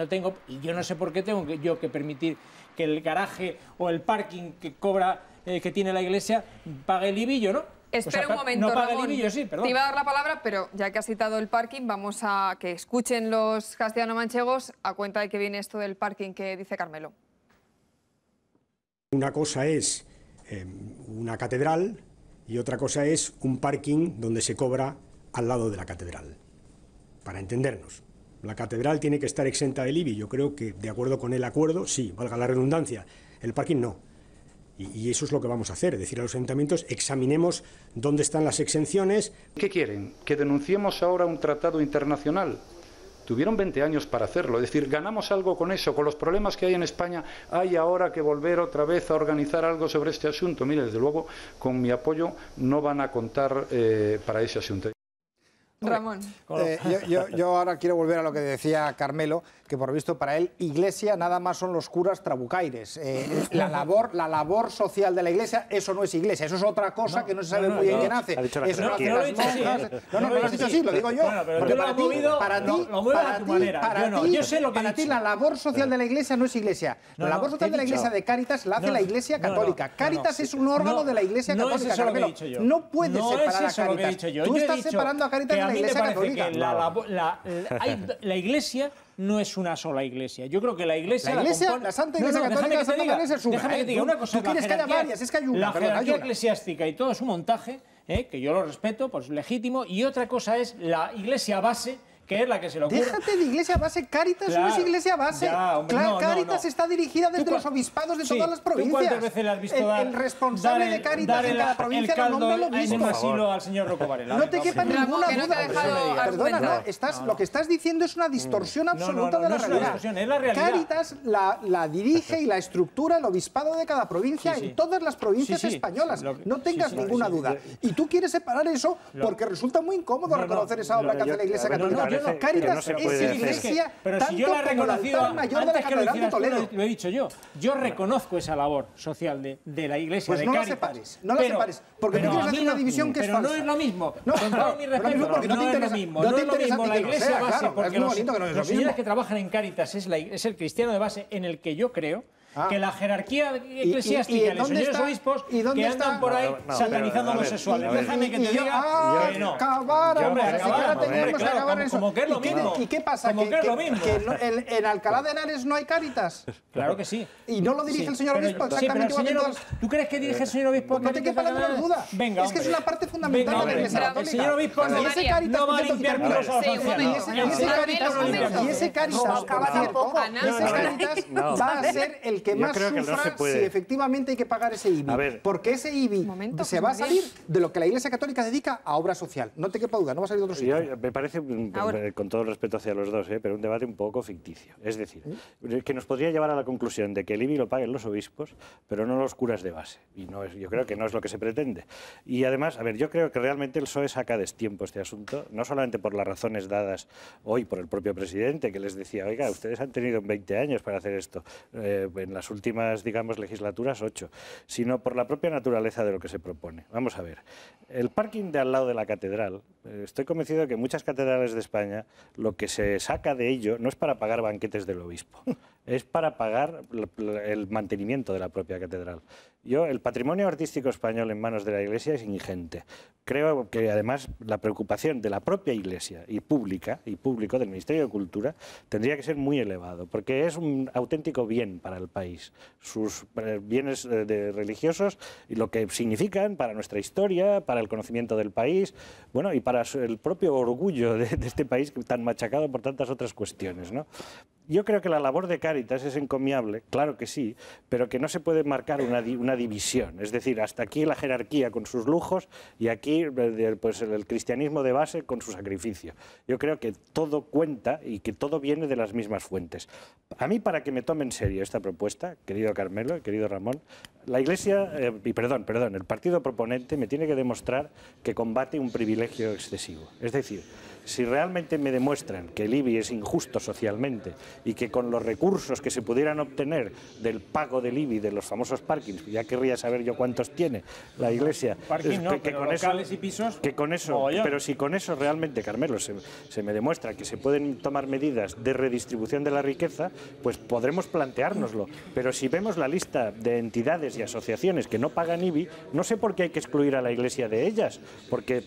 yo no sé por qué tengo yo que permitir que el garaje o el parking que tiene la Iglesia pague el IBI, yo no. Espera un momento, no paga Ramón. el IBI, yo sí, perdón. Te iba a dar la palabra, pero ya que has citado el parking, vamos a que escuchen los castellano-manchegos a cuenta de que viene esto del parking que dice Carmelo. Una cosa es una catedral y otra cosa es un parking donde se cobra al lado de la catedral. Para entendernos, la catedral tiene que estar exenta del IBI. Yo creo que, de acuerdo con el acuerdo, sí, valga la redundancia. El parking no. Y eso es lo que vamos a hacer, es decir, a los ayuntamientos examinemos dónde están las exenciones. ¿Qué quieren? ¿Que denunciemos ahora un tratado internacional? Tuvieron 20 años para hacerlo, es decir, ganamos algo con eso, con los problemas que hay en España, hay ahora que volver otra vez a organizar algo sobre este asunto. Mire, desde luego, con mi apoyo no van a contar para ese asunto. Ramón. Yo ahora quiero volver a lo que decía Carmelo, que por lo visto para él Iglesia nada más son los curas trabucaires. La labor social de la Iglesia, eso no es Iglesia, eso es otra cosa que no se sabe muy bien quién hace. Eso no lo hacen las monjas. No, lo has dicho así, lo digo yo. Porque para ti la labor social de la Iglesia no es Iglesia. La labor social de la Iglesia de Cáritas la hace la Iglesia Católica. Cáritas es un órgano de la Iglesia Católica, Carmelo. No puedes separar a Cáritas. Tú estás separando a Cáritas de la Iglesia Católica. La Iglesia no es una sola iglesia. Yo creo que la Iglesia... La Santa Iglesia Católica, la Santa Iglesia es una. Déjame que te diga una cosa. Tú quieres que haya varias, es que hay una. La jerarquía eclesiástica y todo su montaje, que yo lo respeto, pues legítimo, y otra cosa es la Iglesia base, que es la que se le ocurre. Déjate de Iglesia base, Cáritas no es Iglesia base. Cáritas está dirigida desde los obispados de todas las provincias. ¿Tú cuántas veces le has visto el responsable de Cáritas en cada provincia lo nombra el obispo? En el asilo al señor Rocco Varela. No te quepa ninguna duda. Perdona, lo que estás diciendo es una distorsión absoluta de la realidad. Es la realidad. Cáritas la dirige y la estructura el obispado de cada provincia en todas las provincias españolas. No tengas ninguna duda. Y tú quieres separar eso porque resulta muy incómodo reconocer esa obra que hace la Iglesia Católica. Cáritas es Iglesia, pero si yo la he reconocido antes que lo hicieras tú, lo he dicho yo. Yo reconozco esa labor social de la Iglesia, pues de Cáritas. No la separes, porque tú quieres hacer una división que es falsa. Pero no es lo mismo. Con todo mi respeto, no es lo mismo. No es lo mismo la Iglesia base, porque los señores que trabajan en Cáritas es el cristiano de base en el que yo creo. Que la jerarquía eclesiástica y los señores obispos que andan por ahí satanizando a los homosexuales. Déjame que te diga que no. Como que es lo mismo. ¿Y qué pasa? Como que es lo mismo. ¿Que en Alcalá de Henares no hay Cáritas? Claro que sí. ¿Y no lo dirige el señor obispo exactamente igual que todas? ¿Tú crees que dirige el señor obispo? No te quepa la menor duda. Venga, es que es una parte fundamental de la Iglesia Católica. El señor obispo no va a limpiar muros a los ancianos. Y ese Cáritas va a ser el que más sufra si efectivamente hay que pagar ese IBI. Porque ese IBI se va a salir de lo que la Iglesia Católica dedica a obra social. No te quepa duda, no va a salir de otro sitio. Me parece, con todo el respeto hacia los dos, pero un debate un poco ficticio. Es decir, que nos podría llevar a la conclusión de que el IBI lo paguen los obispos, pero no los curas de base. Y no es, yo creo que no es lo que se pretende. Y además, yo creo que realmente el PSOE saca a destiempo este asunto, no solamente por las razones dadas hoy por el propio presidente, que les decía, oiga, ustedes han tenido 20 años para hacer esto, en las últimas, digamos, legislaturas 8, sino por la propia naturaleza de lo que se propone. Vamos a ver, el parking de al lado de la catedral, estoy convencido de que muchas catedrales de España lo que se saca de ello no es para pagar banquetes del obispo, es para pagar el mantenimiento de la propia catedral. El patrimonio artístico español en manos de la Iglesia es ingente. Creo que además la preocupación de la propia Iglesia y público del Ministerio de Cultura tendría que ser muy elevado, porque es un auténtico bien para el país. Sus bienes religiosos y lo que significan para nuestra historia, para el conocimiento del país, bueno, y para el propio orgullo de este país tan machacado por tantas otras cuestiones, ¿no? Yo creo que la labor de Cáritas es encomiable, claro que sí, pero que no se puede marcar una división. Es decir, hasta aquí la jerarquía con sus lujos y aquí pues, el cristianismo de base con su sacrificio. Yo creo que todo cuenta y que todo viene de las mismas fuentes. A mí, para que me tome en serio esta propuesta, querido Carmelo y querido Ramón, la Iglesia, el partido proponente me tiene que demostrar que combate un privilegio excesivo. Es decir, si realmente me demuestran que el IBI es injusto socialmente y que con los recursos que se pudieran obtener del pago del IBI de los famosos parkings, ya querría saber yo cuántos tiene la Iglesia, locales y pisos, pero si con eso realmente, Carmelo, se me demuestra que se pueden tomar medidas de redistribución de la riqueza, pues podremos planteárnoslo. Pero si vemos la lista de entidades y asociaciones que no pagan IBI, no sé por qué hay que excluir a la Iglesia de ellas, porque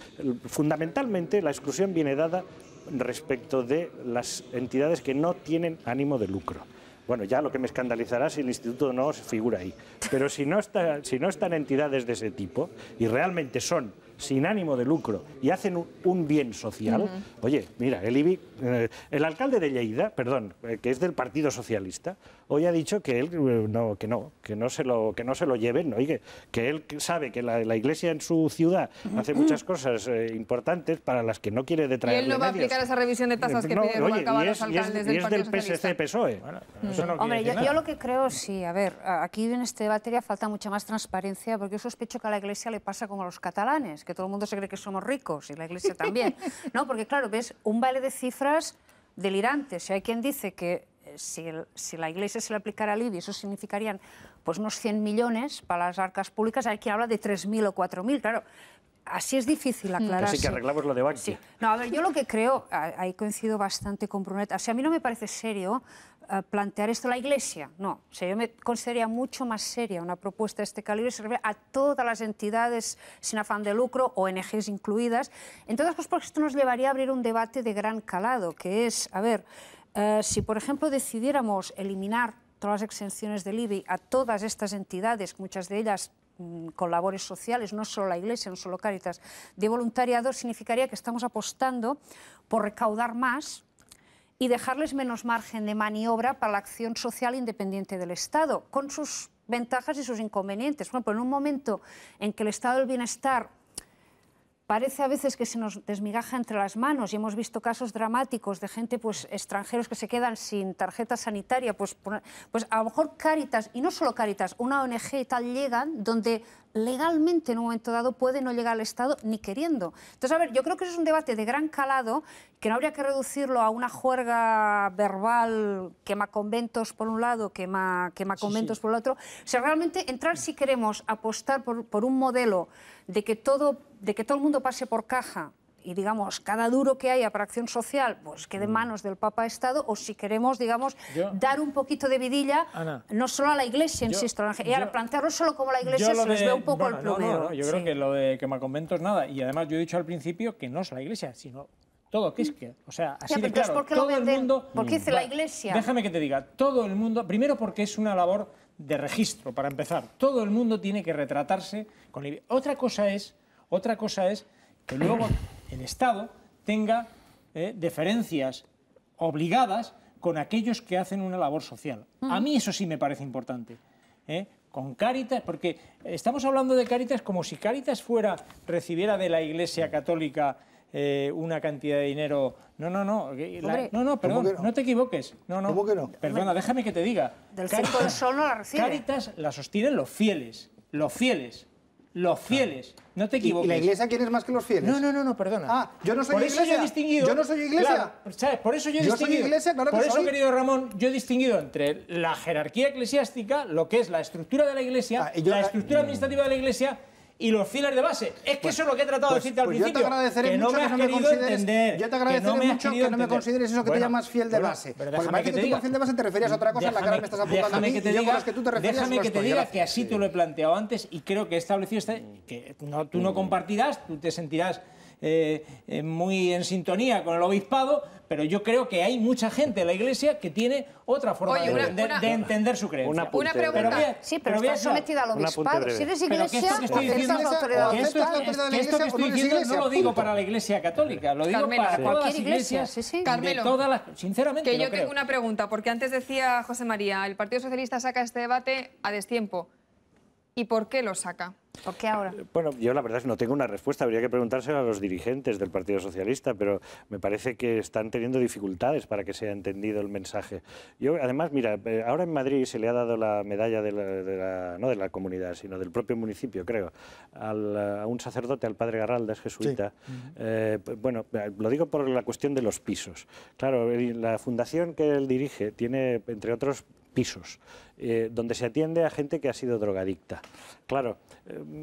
fundamentalmente la exclusión viene dada respecto de las entidades que no tienen ánimo de lucro. Bueno, ya lo que me escandalizará si el instituto no figura ahí. Pero si no están entidades de ese tipo y realmente son sin ánimo de lucro y hacen un bien social, oye, mira, el IBI, el alcalde de Lleida, perdón, que es del Partido Socialista, hoy ha dicho que él que no se lo lleven, ¿no? Y que él sabe que la Iglesia en su ciudad hace muchas cosas importantes para las que no quiere detraerle medios. Y él no va a aplicar esa revisión de tasas que pide Rubalcaba a los alcaldes del Partido Socialista. PSC-PSOE. Bueno, eso no Hombre, quiere decir yo nada. lo que creo, sí, a ver, aquí en este debate ya falta mucha más transparencia, porque yo sospecho que a la Iglesia le pasa como a los catalanes, que todo el mundo se cree que somos ricos, y la Iglesia también, ¿no? Porque claro, ves un baile de cifras delirantes. Si hay quien dice que si la Iglesia se le aplicara al IBI, eso significarían pues unos 100 millones para las arcas públicas, hay quien habla de 3.000 o 4.000, claro. Así es difícil aclararse. Así que arreglamos lo de Bankia. Sí. No, a ver, yo lo que creo, ahí coincido bastante con Brunet, o sea, a mí no me parece serio plantear esto la Iglesia, no. O sea, yo me consideraría mucho más seria una propuesta de este calibre, se refiere a todas las entidades sin afán de lucro, ONGs incluidas, entre otras cosas porque esto nos llevaría a abrir un debate de gran calado, que es, a ver, si por ejemplo decidiéramos eliminar todas las exenciones del IBI a todas estas entidades, muchas de ellas con labores sociales, no solo la Iglesia, no solo Cáritas, de voluntariado, significaría que estamos apostando por recaudar más y dejarles menos margen de maniobra para la acción social independiente del Estado, con sus ventajas y sus inconvenientes. Bueno, pues en un momento en que el estado del bienestar parece a veces que se nos desmigaja entre las manos y hemos visto casos dramáticos de gente, pues extranjeros que se quedan sin tarjeta sanitaria, pues a lo mejor Cáritas, y no solo Cáritas, una ONG y tal llegan donde legalmente en un momento dado puede no llegar al Estado ni queriendo. Entonces, a ver, yo creo que eso es un debate de gran calado que no habría que reducirlo a una juerga verbal, quema conventos por un lado, quema conventos por el otro. O sea, realmente entrar, si queremos apostar por un modelo de que todo el mundo pase por caja y, digamos, cada duro que haya para acción social pues quede en manos del Papa Estado, o si queremos, digamos, dar un poquito de vidilla, Ana, no solo a la Iglesia, insisto, y ahora plantearlo solo como la Iglesia se les ve un poco el plumero. Yo creo que lo de quemaconventos nada, y además yo he dicho al principio que no es la Iglesia, sino todo, que es que, o sea, así de claro, ¿por qué todo lo venden? el mundo... ¿Por qué dice la Iglesia? Déjame que te diga, todo el mundo, primero porque es una labor de registro, para empezar, todo el mundo tiene que retratarse con la Iglesia. Otra cosa es que luego el Estado tenga deferencias obligadas con aquellos que hacen una labor social. A mí eso sí me parece importante. Con Cáritas, porque estamos hablando de Cáritas como si Cáritas recibiera de la Iglesia Católica una cantidad de dinero. No, perdón, no te equivoques. ¿Cómo que no? Perdona, déjame que te diga. Del Circo del Sol no la recibe. Cáritas la sostienen los fieles. No te equivoques. ¿Y la Iglesia quién es más que los fieles? No, perdona. Ah, yo no soy por Iglesia. Eso yo he distinguido. Yo no soy Iglesia. Claro, ¿sabes? Por eso yo he distinguido. Soy Iglesia, claro que por eso, soy. querido Ramón, yo he distinguido entre la jerarquía eclesiástica, lo que es la estructura de la Iglesia, la estructura administrativa de la Iglesia y los fieles de base. Es que eso es lo que he tratado de decirte al principio. Yo te agradeceré que no mucho me has querido entender. Yo te agradeceré mucho que no me consideres eso que te llamas fiel de base. Pero porque déjame parece que tú por fiel de base te referías a otra cosa en la que ahora me estás apuntando a mí, y yo con las que tú te referías déjame que te estoy. diga que así te lo he planteado antes y creo que he establecido que tú no compartirás, tú te sentirás muy en sintonía con el obispado, pero yo creo que hay mucha gente en la Iglesia que tiene otra forma de entender su creencia. Una pregunta. Sí, pero está sometida al obispado. Si eres Iglesia, aceptas la autoridad. Esto que estoy diciendo no lo digo para la Iglesia Católica, lo digo Carmelo, para todas las cualquier iglesia, iglesias, Carmelo, de todas las, sinceramente que yo lo creo. tengo una pregunta, porque antes decía José María, el Partido Socialista saca este debate a destiempo. ¿Y por qué lo saca? ¿Por qué ahora? Bueno, yo la verdad es que no tengo una respuesta, habría que preguntárselo a los dirigentes del Partido Socialista, pero me parece que están teniendo dificultades para que sea entendido el mensaje. Yo, además, mira, ahora en Madrid se le ha dado la medalla no de la comunidad, sino del propio municipio, creo, a un sacerdote, al padre Garralda, es jesuita. Sí. Bueno, lo digo por la cuestión de los pisos. Claro, la fundación que él dirige tiene, entre otros, pisos, donde se atiende a gente que ha sido drogadicta. Claro,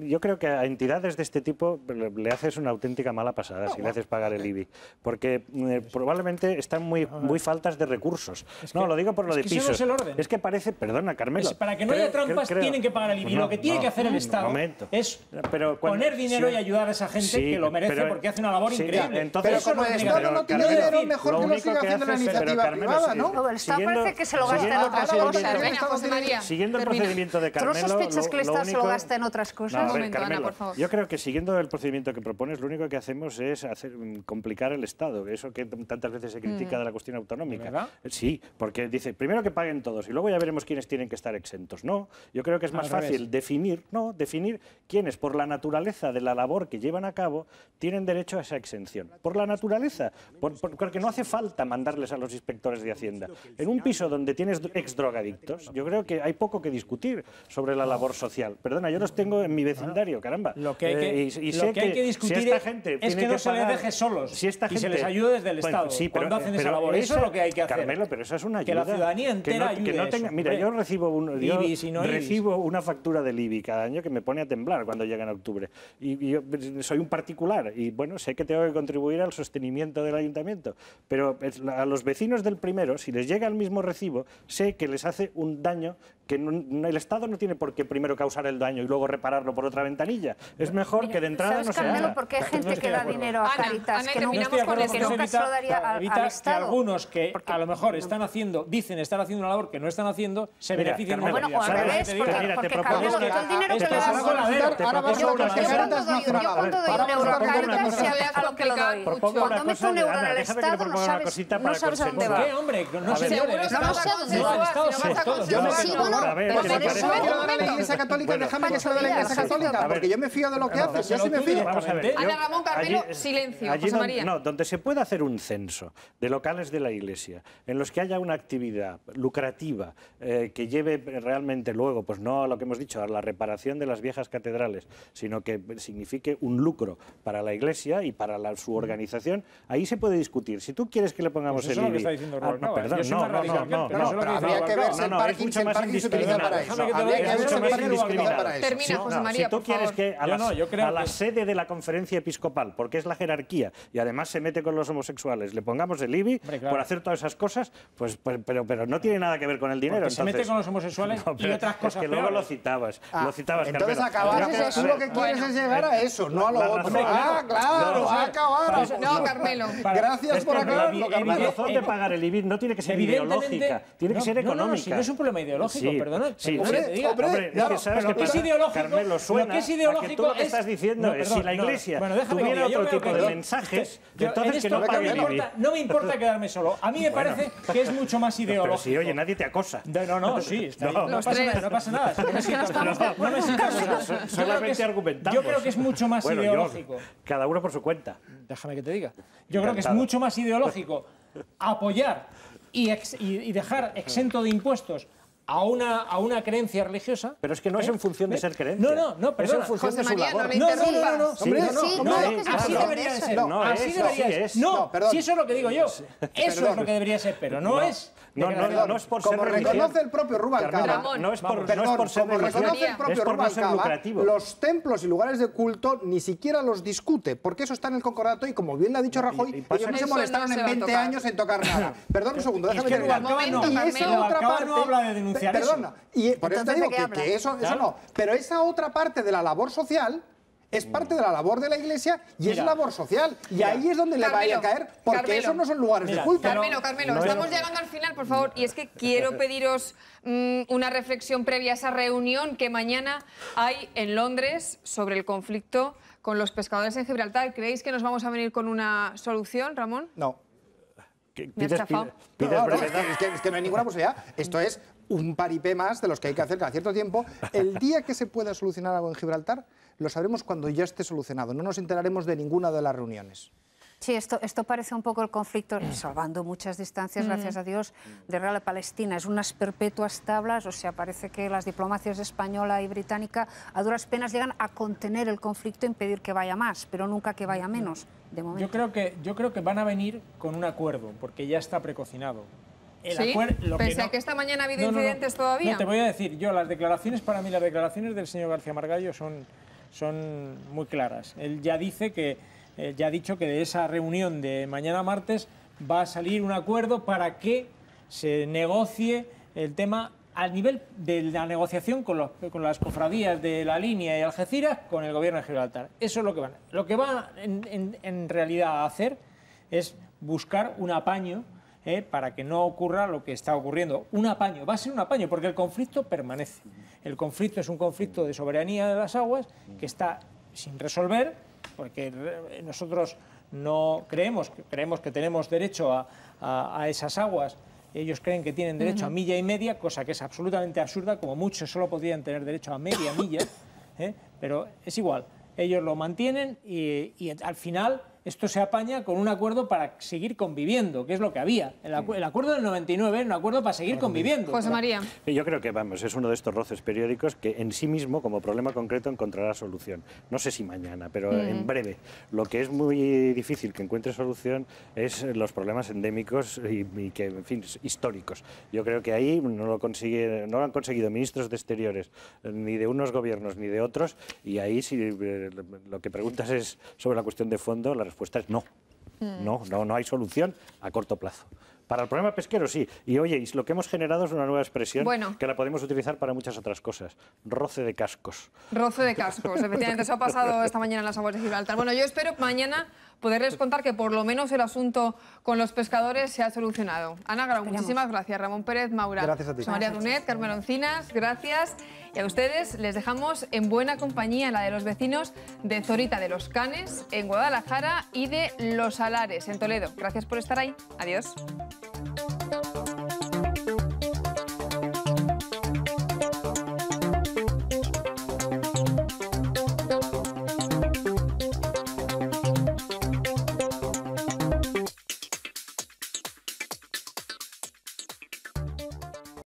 yo creo que a entidades de este tipo le haces una auténtica mala pasada si le haces pagar el IBI, porque probablemente están muy faltas de recursos. No, lo digo por lo de pisos. Eso no es el orden. Es que parece, perdona, Carmelo. Para que no haya trampas tienen que pagar el IBI. Lo que tiene que hacer el Estado es poner dinero y ayudar a esa gente que lo merece porque hace una labor increíble. Entonces, pero como el Estado no tiene dinero, mejor que lo siga haciendo la iniciativa privada, ¿no? El Estado parece que se lo gasta en otras cosas. Venga, José María. Siguiendo el procedimiento de Carmelo... ¿Tú no sospechas que el Estado se lo gasta en otras cosas? Un momento, Carmelo, Ana, por favor. yo creo que siguiendo el procedimiento que propones, lo único que hacemos es complicar el Estado, eso que tantas veces se critica de la cuestión autonómica. ¿Verdad? Sí, porque dice, primero que paguen todos y luego ya veremos quiénes tienen que estar exentos. No, yo creo que es más fácil definir quiénes, por la naturaleza de la labor que llevan a cabo, tienen derecho a esa exención. Por la naturaleza, porque no hace falta mandarles a los inspectores de Hacienda. En un piso donde tienes exdrogadictos, yo creo que hay poco que discutir sobre la labor social. Perdona, yo los tengo en mi vecindario, caramba. Lo que hay que discutir es que no se les deje solos y se les ayude desde el Estado cuando hacen esa labor. Eso es lo que hay que hacer. Carmelo, pero eso es una ayuda. Que la ciudadanía entera ayude. Mira, yo recibo una factura del IBI cada año que me pone a temblar cuando llega en octubre. Y yo soy un particular y, bueno, sé que tengo que contribuir al sostenimiento del ayuntamiento, pero a los vecinos del primero, si les llega el mismo recibo, sé que les hace un daño que el Estado no tiene por qué primero causar el daño y luego repararlo por otra ventanilla. Es mejor que de entrada no se haga. Porque hay gente que da dinero a Cáritas que nunca se lo daría al Estado. Que algunos que a lo mejor dicen estar haciendo una labor que no están haciendo, se beneficien de bueno, o al revés, porque Carmelo, todo el dinero que le das yo cuando doy un euro a Cáritas sé a lo que lo doy. Cuando meto un euro al Estado no sabes a dónde va. ¿Qué, hombre? No sé, la Iglesia Católica, déjame que se lo dé la Iglesia Católica, porque yo me fío de lo que haces, yo sí me fío. Ana Ramón, Carmelo, silencio. José María. No, donde se pueda hacer un censo de locales de la Iglesia, en los que haya una actividad lucrativa que lleve realmente luego, pues no a lo que hemos dicho, a la reparación de las viejas catedrales, sino que signifique un lucro para la Iglesia y para su organización, ahí se puede discutir. Si tú quieres que le pongamos el IBI... Habría que ver si el parking se utiliza para eso. Termina, José María, si tú quieres que a la sede de la conferencia episcopal, porque es la jerarquía y además se mete con los homosexuales, le pongamos el IBI por hacer todas esas cosas, pero no tiene nada que ver con el dinero. Porque se mete con los homosexuales y otras cosas. Es que luego lo citabas. Entonces acabar, tú lo que quieres es llegar a eso, no a lo otro. Claro, acabar. No, Carmelo. Gracias por acabarlo, Carmelo. La razón de pagar el IBI no tiene que ser ideológica, tiene que ser económica. Si no es un problema ideológico, perdona. Hombre, lo que es ideológico, Carmelo, suena a que tú lo que estás diciendo es si la Iglesia tuviera otro tipo de mensajes, entonces que no pague el IBI. No me importa quedarme solo. A mí me parece que es mucho más ideológico. Pero si, oye, nadie te acosa. No, sí. No pasa nada. No me sientas. Solamente argumentamos. Yo creo que es mucho más ideológico. Cada uno por su cuenta. Déjame que te diga. Yo creo que es mucho más ideológico apoyar y dejar exento de impuestos a una creencia religiosa. Pero es que no es en función de ser creencia. No, perdona. Es en función de su labor. No, así debería de ser. Así debería de ser. No, si eso es lo que digo yo. Eso es lo que debería ser, pero no es. No es por ser como reconoce el propio Rubalcaba, no es por ser lucrativo. Los templos y lugares de culto ni siquiera los discute, porque eso está en el concordato y como bien le ha dicho Rajoy, ellos no se molestaron en 20 años en tocar nada. Perdón un segundo, déjame terminar. Y esa otra parte no habla de denunciar eso. Perdona, y por eso te digo que eso no. Pero esa otra parte de la labor social es parte de la labor de la Iglesia y es labor social. Y ahí es donde le vaya a caer, porque esos no son lugares de culto. Carmelo, estamos llegando al final, por favor. Y es que quiero pediros una reflexión previa a esa reunión que mañana hay en Londres sobre el conflicto con los pescadores en Gibraltar. ¿Creéis que nos vamos a venir con una solución, Ramón? No. ¿Pides brevedad? Es que no hay ninguna posibilidad. Esto es un paripé más de los que hay que hacer cada cierto tiempo. El día que se pueda solucionar algo en Gibraltar, lo sabremos cuando ya esté solucionado. No nos enteraremos de ninguna de las reuniones. Sí, esto parece un poco el conflicto, salvando muchas distancias, gracias a Dios, de Israel y Palestina. Es unas perpetuas tablas, o sea, parece que las diplomacias española y británica a duras penas llegan a contener el conflicto e impedir que vaya más, pero nunca que vaya menos, de momento. Yo creo que van a venir con un acuerdo, porque ya está precocinado. ¿Sí? Pese a que esta mañana ha habido incidentes todavía. No, te voy a decir, las declaraciones del señor García Margallo son muy claras. Él ya dice que, ya ha dicho que de esa reunión de mañana martes va a salir un acuerdo para que se negocie el tema al nivel de la negociación con las cofradías de La Línea y Algeciras con el gobierno de Gibraltar. Eso es lo que van. Lo que va en realidad a hacer es buscar un apaño para que no ocurra lo que está ocurriendo. Un apaño, va a ser un apaño, porque el conflicto permanece. El conflicto es un conflicto de soberanía de las aguas que está sin resolver, porque nosotros no creemos que tenemos derecho a esas aguas. Ellos creen que tienen derecho a milla y media, cosa que es absolutamente absurda, como muchos solo podrían tener derecho a media milla, pero es igual. Ellos lo mantienen y al final esto se apaña con un acuerdo para seguir conviviendo, que es lo que había. El acuerdo del 99 era un acuerdo para seguir conviviendo. José María. Yo creo que, es uno de estos roces periódicos que en sí mismo, como problema concreto, encontrará solución. No sé si mañana, pero en breve. Lo que es muy difícil que encuentre solución es los problemas endémicos y que, en fin, históricos. Yo creo que ahí no lo han conseguido ministros de Exteriores, ni de unos gobiernos ni de otros, y ahí si lo que preguntas es sobre la cuestión de fondo, la respuesta es no. No hay solución a corto plazo. Para el problema pesquero sí. Y oye, lo que hemos generado es una nueva expresión que la podemos utilizar para muchas otras cosas. Roce de cascos. Roce de cascos, efectivamente. Eso ha pasado esta mañana en las aguas de Gibraltar. Bueno, yo espero mañana poderles contar que por lo menos el asunto con los pescadores se ha solucionado. Ana Grau, muchísimas gracias. Ramón Pérez Maura. Gracias a ti. José María Dunet, Carmelo Encinas, gracias. Y a ustedes les dejamos en buena compañía, la de los vecinos de Zorita de los Canes, en Guadalajara, y de Los Salares, en Toledo. Gracias por estar ahí. Adiós.